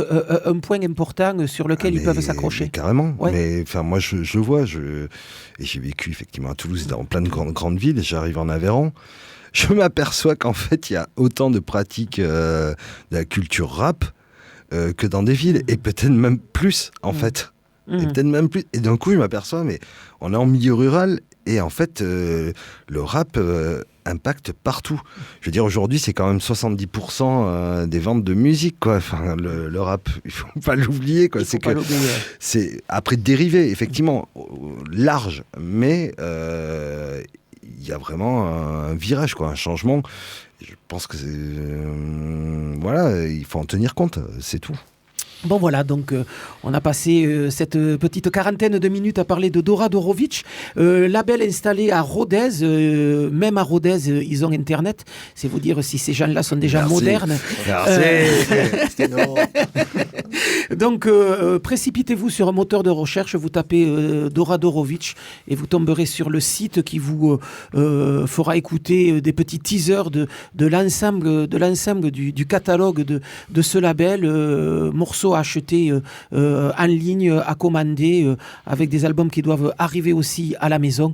S3: un point important sur lequel ils peuvent s'accrocher?
S2: Carrément.
S3: Ouais.
S2: Mais enfin, moi, je vois, et j'ai vécu effectivement à Toulouse, dans plein de grandes villes. J'arrive en Aveyron. Je m'aperçois qu'en fait, il y a autant de pratiques de la culture rap que dans des villes, et peut-être même plus, en fait. Et peut-être même plus. Et d'un coup, je m'aperçois, mais on est en milieu rural, et en fait, le rap impacte partout. Je veux dire, aujourd'hui, c'est quand même 70% des ventes de musique, quoi. Enfin, le rap, il faut pas l'oublier, quoi. C'est après dérivé, effectivement, large, mais il y a vraiment un virage, quoi, un changement. Je pense que voilà, il faut en tenir compte, c'est tout.
S3: Bon voilà, donc on a passé cette petite quarantaine de minutes à parler de Dora Dorovic, label installé à Rodez, même à Rodez ils ont internet, c'est vous dire si ces gens-là sont déjà modernes.
S2: Merci.
S3: Donc précipitez-vous sur un moteur de recherche, vous tapez Dora Dorovic et vous tomberez sur le site qui vous fera écouter des petits teasers de l'ensemble du catalogue de ce label, morceaux à acheter en ligne, à commander, avec des albums qui doivent arriver aussi à la maison.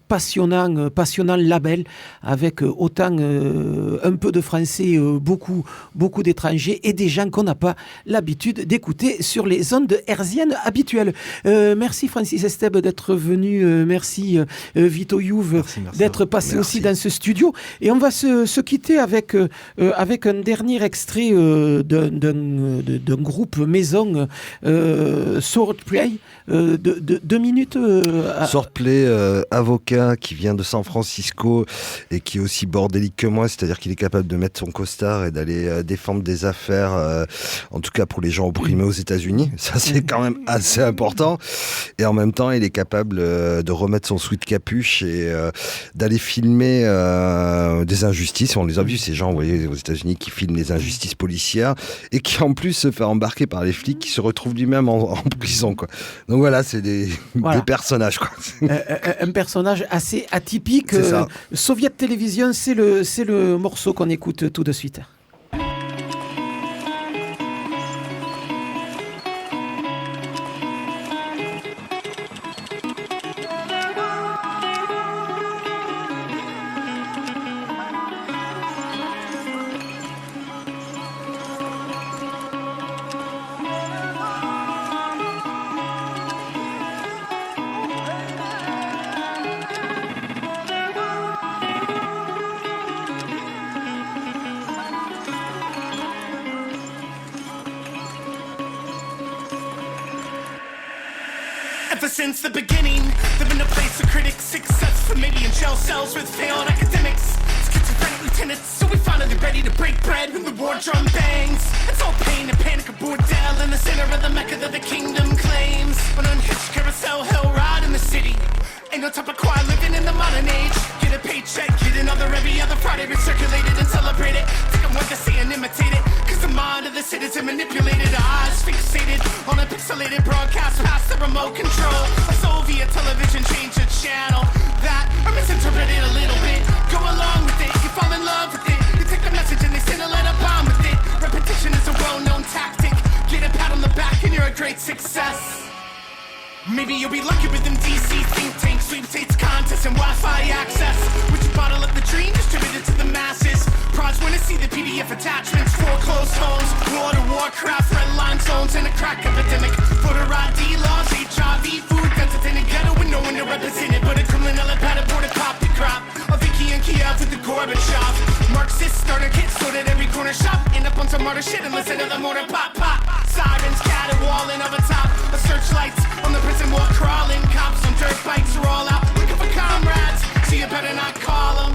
S3: Passionnant label, avec autant un peu de français, beaucoup d'étrangers et des gens qu'on n'a pas l'habitude d'écouter sur les ondes hertziennes habituelles. Merci Francis Estèbe d'être venu, merci Vito Youve d'être passé aussi dans ce studio, et on va se quitter avec un dernier extrait d'un groupe maison, Swordplay, de 2 minutes.
S2: Swordplay, avocat qui vient de San Francisco et qui est aussi bordélique que moi, c'est-à-dire qu'il est capable de mettre son costard et d'aller défendre des affaires, en tout cas pour les gens opprimés aux États-Unis. Ça, c'est quand même assez important. Et en même temps, il est capable de remettre son sweat capuche et d'aller filmer des injustices. On les a vus, ces gens, vous voyez, aux États-Unis, qui filment les injustices policières et qui en plus se fait embarquer par les flics, qui se retrouvent lui-même en prison, quoi. Donc voilà, c'est des personnages, quoi.
S3: Un personnage assez atypique.
S2: C'est ça.
S3: Soviet Television, c'est le morceau qu'on écoute tout de suite.
S1: Ever since the beginning, they've been a place of critics, success for maybe in jail cells with failed academics, schizophrenic lieutenants. So we finally ready to break bread when the war drum bangs. It's all pain and panic, a bordel in the center of the Mecca that the kingdom claims. An unhitched carousel, hell ride in the city. Ain't no type of quiet living in the modern age. Get a paycheck, get another every other Friday, recirculated and celebrated. Think I'm one to see and imitate it, cause the mind of the citizen manipulated, eyes fixated on a pixelated broadcast past the remote control. A Soviet television changed the channel. That or misinterpreted a little bit. Go along with it, you fall in love with it. You take the message and they send a letter bomb with it. Repetition is a well-known tactic. Get a pat on the back and you're a great success. Maybe you'll be lucky with them DC think tanks, sweepstakes contests and Wi-Fi access. Would you bottle up the dream, distribute it to the masses? Prods wanna see the PDF attachments, foreclosed homes, World of Warcraft, red line zones, and a crack epidemic. Voter ID laws, HIV, food content in a ghetto with no one to represent it, but a criminal at border cop the crop. A Vicky and Kiev with the Gorbachev. Marxist starter kits sold at every corner shop. End up on some martyr shit and listen to the motor pop pop. Sirens caterwauling over top of searchlights on the prison wall crawling. Cops on dirt bikes are all out looking for comrades, so you better not call them.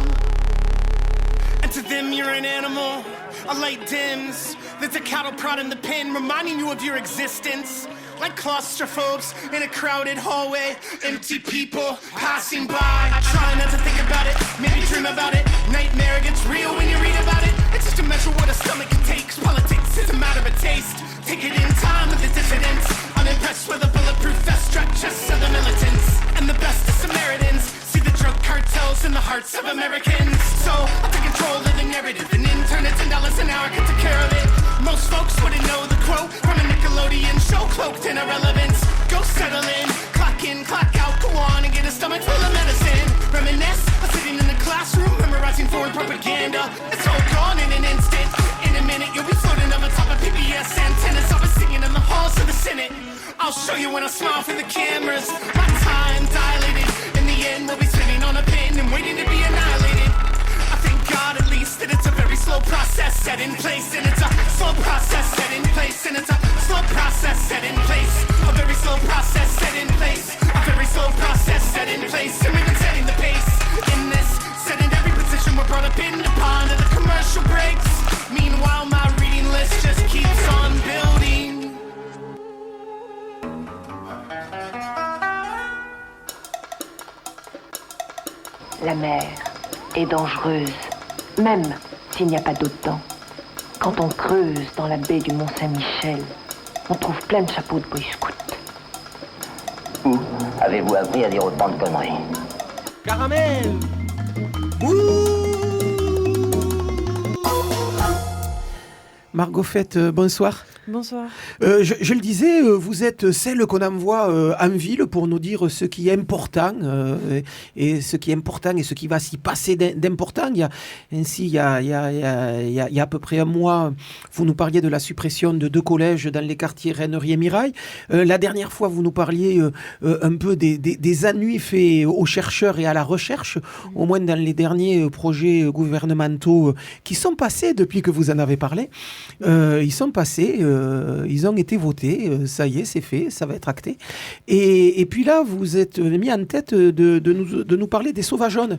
S1: And to them you're an animal, a light dims. There's a cattle prod in the pen reminding you of your existence. Like claustrophobes in a crowded hallway, empty people passing by. I try not to think about it, maybe dream about it. Nightmare gets real when you read about it. It's just a measure what a stomach can take. Politics is a matter of taste. Take it in time with the dissidents. Unimpressed with the bulletproof vest strap chests of the militants. And the best of Samaritans. See the drug cartels in the hearts of Americans. So I'll take control of the narrative and in turn it $10 an hour, get take care of it. Most folks wouldn't know the quote from a Nickelodeon show, cloaked in irrelevance. Go settle in, clock out, go on and get a stomach full of medicine. Reminisce of sitting in the classroom, memorizing foreign propaganda. It's all gone in an instant. In a minute you'll be floating over top of when I smile for the cameras. My time dilated. In the end, we'll be sitting on a pin and waiting to be annihilated. I thank God at least that it's a very slow process set in place. And it's a slow process set in place. And it's a slow process set in place. A very slow process set in place. A very slow process set in place. And we've been setting the pace in this. Set in every position we're brought up in upon. And the commercial breaks. Meanwhile, my reading list just keeps on building.
S11: La mer est dangereuse, même s'il n'y a pas d'eau dedans. Quand on creuse dans la baie du Mont-Saint-Michel, on trouve plein de chapeaux de boy scouts.
S5: Où avez-vous appris à dire autant de conneries?
S3: Caramel. Margot Fett, bonsoir.
S12: Bonsoir.
S3: Je le disais, vous êtes celle qu'on envoie en ville pour nous dire ce qui est important et ce qui est important et ce qui va s'y passer d'important. Il y a à peu près un mois, vous nous parliez de la suppression de 2 collèges dans les quartiers Rennerie et Mirail. La dernière fois, vous nous parliez un peu des ennuis faits aux chercheurs et à la recherche, au moins dans les derniers projets gouvernementaux qui sont passés depuis que vous en avez parlé. Ils sont passés, ils ont été votés, ça y est, c'est fait, ça va être acté. Et puis là, vous êtes mis en tête de nous parler des Sauvages jaunes.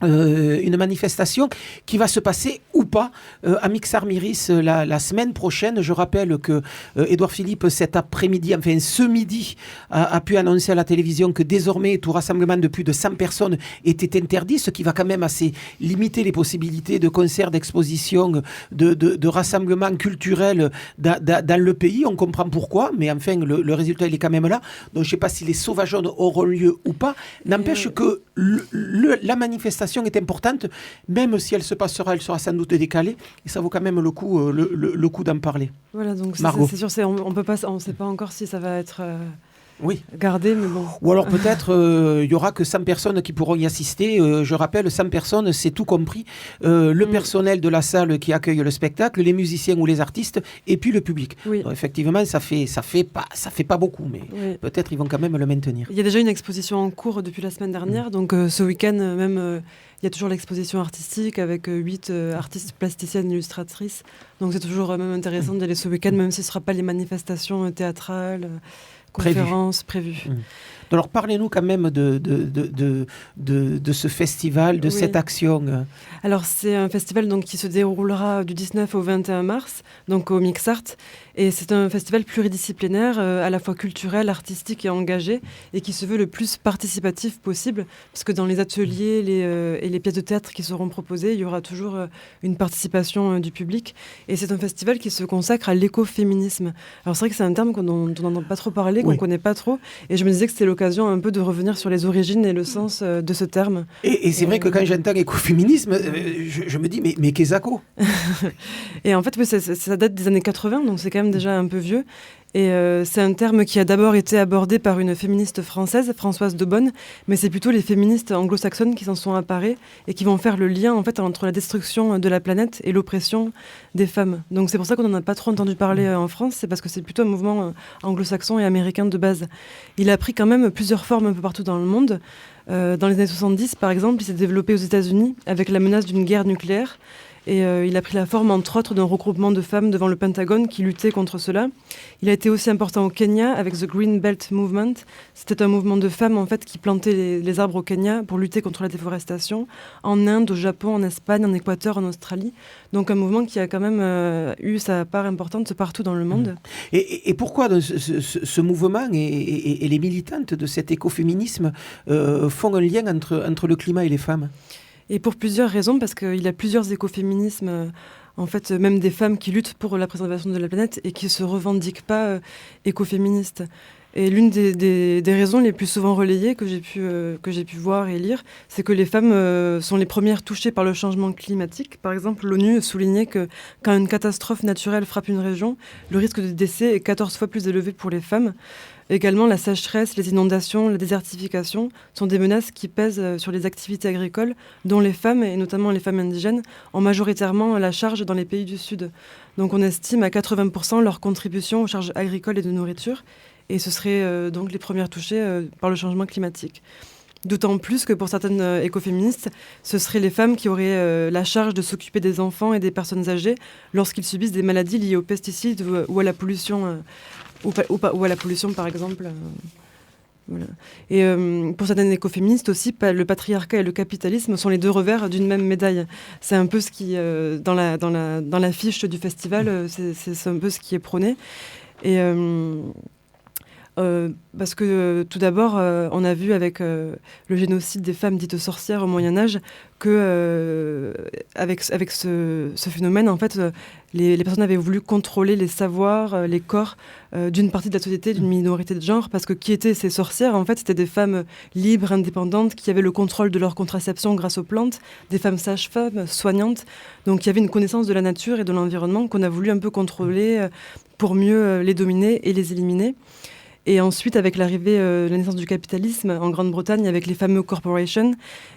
S3: Une manifestation qui va se passer ou pas à Mixar-Miris la semaine prochaine. Je rappelle que Édouard Philippe, cet après-midi, enfin ce midi, a pu annoncer à la télévision que désormais tout rassemblement de plus de 100 personnes était interdit, ce qui va quand même assez limiter les possibilités de concerts, d'expositions, de rassemblements culturels dans le pays. On comprend pourquoi, mais enfin le résultat il est quand même là. Donc je ne sais pas si les Sauvages jaunes auront lieu ou pas. N'empêche que la manifestation est importante, même si elle se passera, elle sera sans doute décalée, et ça vaut quand même le coup d'en parler.
S12: Voilà, donc c'est sûr, on ne sait pas encore si ça va être gardé, mais bon.
S3: Ou alors peut-être il y aura que 100 personnes qui pourront y assister. Je rappelle, 100 personnes, c'est tout compris. Le personnel de la salle qui accueille le spectacle, les musiciens ou les artistes, et puis le public. Oui. Donc, effectivement, ça fait pas beaucoup, mais peut-être ils vont quand même le maintenir.
S12: Il y a déjà une exposition en cours depuis la semaine dernière, donc ce week-end même. Il y a toujours l'exposition artistique avec 8 artistes plasticiennes, illustratrices. Donc c'est toujours même intéressant d'aller ce week-end, même si ce ne sera pas les manifestations théâtrales, conférences prévues.
S3: Alors parlez-nous quand même de ce festival, de cette action.
S12: Alors c'est un festival donc, qui se déroulera du 19 au 21 mars, donc au Mixart. Et c'est un festival pluridisciplinaire, à la fois culturel, artistique et engagé, et qui se veut le plus participatif possible, parce que dans les ateliers et les pièces de théâtre qui seront proposées, il y aura toujours une participation du public. Et c'est un festival qui se consacre à l'écoféminisme. Alors c'est vrai que c'est un terme dont on n'entend pas trop parler, qu'on ne connaît pas trop, et je me disais que c'était l'occasion un peu de revenir sur les origines et le sens de ce terme.
S3: Et c'est vrai que quand j'entends écoféminisme, je me dis, mais qu'est-ce que
S12: Et en fait, ça date des années 80, donc c'est quand même déjà un peu vieux. Et c'est un terme qui a d'abord été abordé par une féministe française, Françoise de Bonne, mais c'est plutôt les féministes anglo-saxonnes qui s'en sont emparées et qui vont faire le lien en fait entre la destruction de la planète et l'oppression des femmes. Donc c'est pour ça qu'on n'en a pas trop entendu parler en France, c'est parce que c'est plutôt un mouvement anglo-saxon et américain de base. Il a pris quand même plusieurs formes un peu partout dans le monde. Dans les années 70, par exemple, il s'est développé aux États-Unis avec la menace d'une guerre nucléaire. Et il a pris la forme, entre autres, d'un regroupement de femmes devant le Pentagone qui luttait contre cela. Il a été aussi important au Kenya avec The Green Belt Movement. C'était un mouvement de femmes en fait, qui plantaient les arbres au Kenya pour lutter contre la déforestation. En Inde, au Japon, en Espagne, en Équateur, en Australie. Donc un mouvement qui a quand même eu sa part importante partout dans le monde.
S3: Et pourquoi ce mouvement et les militantes de cet écoféminisme font un lien entre le climat et les femmes ?
S12: Et pour plusieurs raisons, parce qu'il y a plusieurs écoféminismes, en fait, même des femmes qui luttent pour la préservation de la planète et qui ne se revendiquent pas écoféministes. Et l'une des raisons les plus souvent relayées que j'ai pu voir et lire, c'est que les femmes sont les premières touchées par le changement climatique. Par exemple, l'ONU soulignait que quand une catastrophe naturelle frappe une région, le risque de décès est 14 fois plus élevé pour les femmes. Également, la sécheresse, les inondations, la désertification sont des menaces qui pèsent sur les activités agricoles, dont les femmes, et notamment les femmes indigènes, ont majoritairement la charge dans les pays du Sud. Donc on estime à 80% leur contribution aux charges agricoles et de nourriture. et ce seraient donc les premières touchées par le changement climatique. D'autant plus que pour certaines écoféministes, ce seraient les femmes qui auraient la charge de s'occuper des enfants et des personnes âgées lorsqu'ils subissent des maladies liées aux pesticides ou à la pollution, ou à la pollution par exemple. Voilà. Et pour certaines écoféministes aussi, le patriarcat et le capitalisme sont les deux revers d'une même médaille. C'est un peu ce qui, dans la fiche du festival, c'est un peu ce qui est prôné. Et parce que tout d'abord, on a vu avec le génocide des femmes dites sorcières au Moyen-Âge que avec ce phénomène, en fait, les personnes avaient voulu contrôler les savoirs, les corps d'une partie de la société, d'une minorité de genre, parce que qui étaient ces sorcières? En fait, c'était des femmes libres, indépendantes, qui avaient le contrôle de leur contraception grâce aux plantes, des femmes sages-femmes, soignantes. Donc il y avait une connaissance de la nature et de l'environnement qu'on a voulu un peu contrôler pour mieux les dominer et les éliminer. Et ensuite, avec l'arrivée, la naissance du capitalisme en Grande-Bretagne, avec les fameux corporations,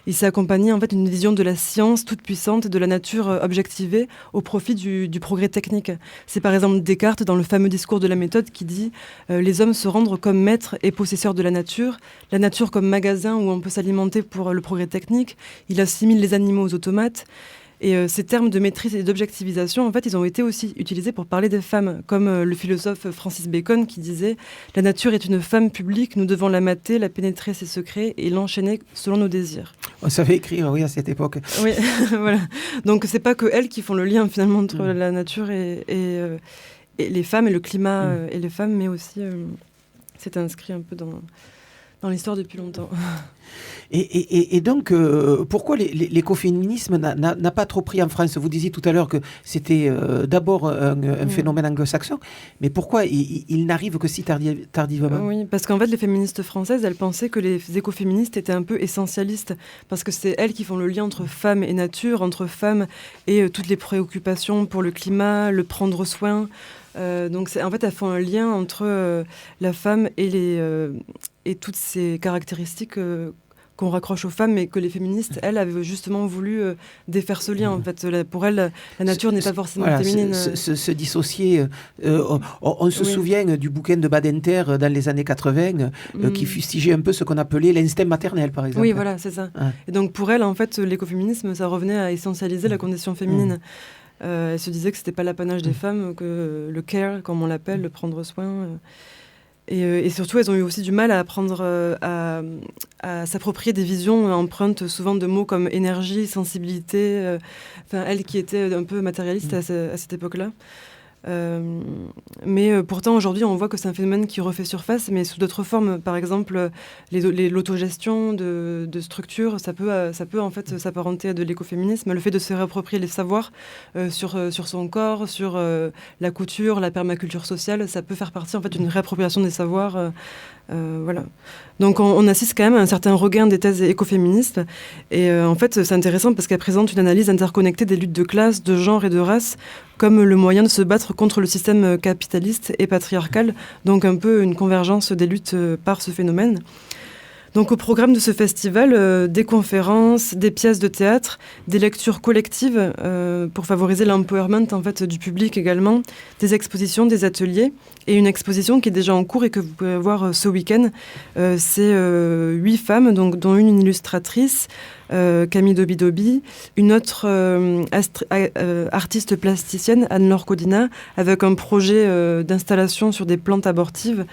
S12: il s'est accompagné en fait une vision de la science toute puissante, de la nature objectivée au profit du progrès technique. C'est par exemple Descartes dans le fameux discours de la méthode qui dit les hommes se rendre comme maîtres et possesseurs de la nature comme magasin où on peut s'alimenter pour le progrès technique. Il assimile les animaux aux automates. Et ces termes de maîtrise et d'objectivisation, en fait, ils ont été aussi utilisés pour parler des femmes, comme le philosophe Francis Bacon qui disait « La nature est une femme publique, nous devons la mater, la pénétrer ses secrets et l'enchaîner selon nos désirs. »
S3: On savait écrire, oui, à cette époque.
S12: Oui, voilà. Donc, c'est pas que elles qui font le lien, finalement, entre la nature et les femmes, et le climat et les femmes, mais aussi, c'est inscrit un peu dans l'histoire depuis longtemps.
S3: Et donc, pourquoi l'écoféminisme n'a pas trop pris en France? Vous disiez tout à l'heure que c'était d'abord un phénomène anglo-saxon, mais pourquoi il n'arrive que si tardivement?
S12: Oui, parce qu'en fait, les féministes françaises, elles pensaient que les écoféministes étaient un peu essentialistes, parce que c'est elles qui font le lien entre femmes et nature, entre femmes et toutes les préoccupations pour le climat, le prendre soin. Donc, en fait, elles font un lien entre la femme et toutes ces caractéristiques qu'on raccroche aux femmes, mais que les féministes, elles, avaient justement voulu défaire ce lien. En fait, pour elles, la nature n'est pas forcément féminine.
S3: Se dissocier. On se souvient du bouquin de Badinter dans les années 80, qui fustigeait un peu ce qu'on appelait l'instinct maternel, par exemple.
S12: Oui, voilà, c'est ça. Et donc, pour elles, en fait, l'écoféminisme, ça revenait à essentialiser la condition féminine. Elle se disait que c'était pas l'apanage des femmes, que le care, comme on l'appelle, le prendre soin. Et surtout, elles ont eu aussi du mal à apprendre à s'approprier des visions empreintes souvent de mots comme énergie, sensibilité. Elles qui étaient un peu matérialistes à cette époque-là. Mais pourtant, aujourd'hui, on voit que c'est un phénomène qui refait surface, mais sous d'autres formes. Par exemple, l'autogestion de structures, ça peut en fait s'apparenter à de l'écoféminisme. Le fait de se réapproprier les savoirs sur son corps, sur la couture, la permaculture sociale, ça peut faire partie en fait d'une réappropriation des savoirs. Voilà. Donc on assiste quand même à un certain regain des thèses écoféministes et en fait c'est intéressant parce qu'elle présente une analyse interconnectée des luttes de classe, de genre et de race comme le moyen de se battre contre le système capitaliste et patriarcal, donc un peu une convergence des luttes par ce phénomène. Donc au programme de ce festival, des conférences, des pièces de théâtre, des lectures collectives pour favoriser l'empowerment en fait, du public également, des expositions, des ateliers et une exposition qui est déjà en cours et que vous pouvez voir ce week-end. C'est 8 femmes, donc, dont une illustratrice, Camille Dobi, une autre artiste plasticienne, Anne-Laure Codina, avec un projet d'installation sur des plantes abortives.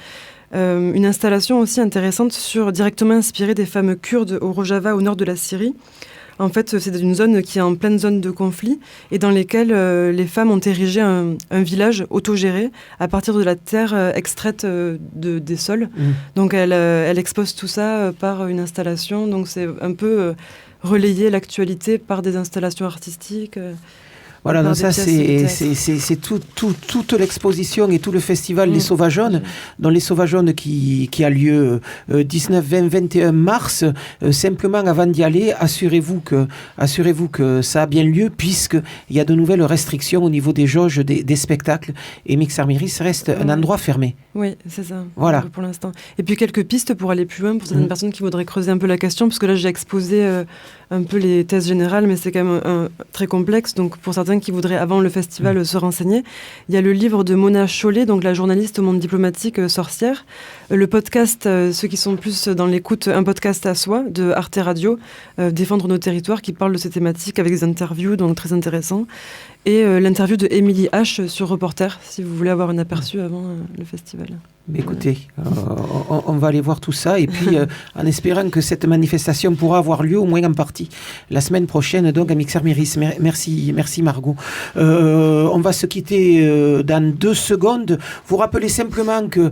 S12: Une installation aussi intéressante directement inspirée des femmes kurdes au Rojava au nord de la Syrie. En fait, c'est une zone qui est en pleine zone de conflit et dans lesquelles les femmes ont érigé un village autogéré à partir de la terre extraite des sols. Donc elle expose tout ça par une installation. Donc c'est un peu relayer l'actualité par des installations artistiques.
S3: Voilà, donc ça c'est toute l'exposition et tout le festival Les Sauvageonnes, dont Les Sauvageonnes qui a lieu 19, 20, 21 mars. Simplement avant d'y aller, assurez-vous que ça a bien lieu puisqu'il y a de nouvelles restrictions au niveau des jauges des spectacles et Mix Armiris reste un endroit fermé.
S12: Oui, c'est ça,
S3: voilà.
S12: Pour l'instant. Et puis quelques pistes pour aller plus loin pour certaines personnes qui voudraient creuser un peu la question, parce que là j'ai exposé un peu les thèses générales, mais c'est quand même très complexe, donc pour certains quelques-uns qui voudraient, avant le festival, se renseigner. Il y a le livre de Mona Chollet, donc la journaliste au Monde diplomatique, sorcière. Le podcast, ceux qui sont plus dans l'écoute, un podcast à soi, de Arte Radio, Défendre nos territoires, qui parle de ces thématiques avec des interviews, donc très intéressant. Et l'interview de Émilie H sur Reporter, si vous voulez avoir un aperçu avant le festival.
S3: Écoutez, on va aller voir tout ça et puis en espérant que cette manifestation pourra avoir lieu au moins en partie la semaine prochaine donc à Mixer-Méris. Merci Margot. On va se quitter dans 2 secondes. Vous rappelez simplement que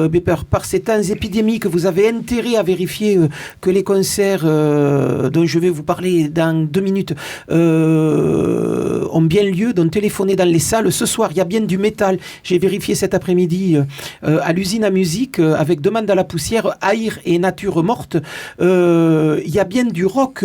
S3: Bepper, par ces temps épidémiques, vous avez intérêt à vérifier que les concerts dont je vais vous parler dans 2 minutes ont bien lieu, donc téléphonez dans les salles. Ce soir, il y a bien du métal. J'ai vérifié cet après-midi à l'usine à musique avec Demande à la poussière, Aïr et Nature morte. Il y a bien du rock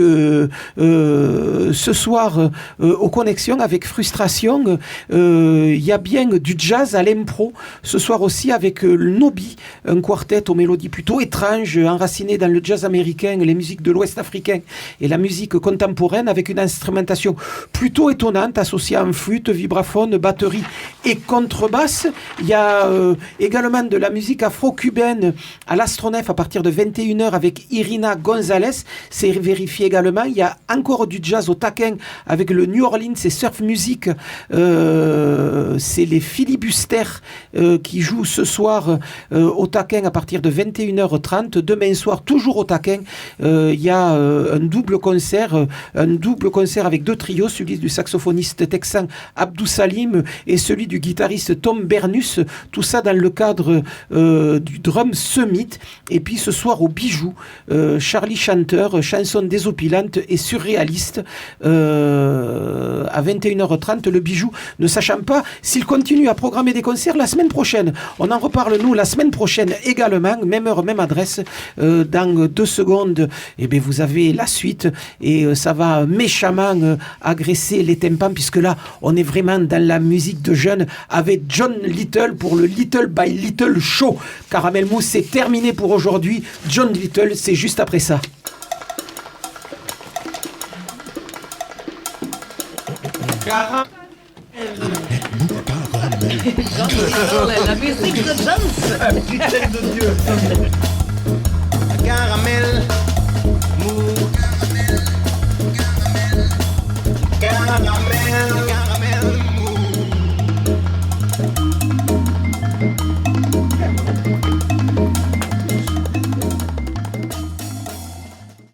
S3: ce soir aux connexions avec Frustration. Il y a bien du jazz à l'impro ce soir aussi avec le Nobi, un quartet aux mélodies plutôt étranges, enraciné dans le jazz américain, les musiques de l'Ouest africain et la musique contemporaine avec une instrumentation plutôt étonnante associée à flûte, vibraphone, batterie et contrebasse. Il y a également de la musique afro-cubaine à l'Astronef à partir de 21h avec Irina Gonzalez. C'est vérifié également. Il y a encore du jazz au taquin avec le New Orleans et Surf Music. C'est les filibusters qui jouent ce soir au taquin à partir de 21h30. Demain soir, toujours au taquin, il y a un double concert avec 2 trios, celui du saxophoniste texan Abdou Salim et celui du guitariste Tom Bernus. Tout ça dans le cadre du Drum Summit. Et puis ce soir au Bijou, Charlie Chanteur, chanson désopilante et surréaliste à 21h30. Le Bijou ne sachant pas s'il continue à programmer des concerts la semaine prochaine. On en reparle nous la semaine prochaine également, même heure, même adresse. Dans 2 secondes, et bien, vous avez la suite et ça va méchamment agresser les tympans puisque là on est vraiment dans la musique de jeunes avec John Little pour le Little by Little Show. Caramel Mousse, c'est terminé pour aujourd'hui. John Little, c'est juste après ça.
S1: La musique de danse. Putain de Dieu. Caramel.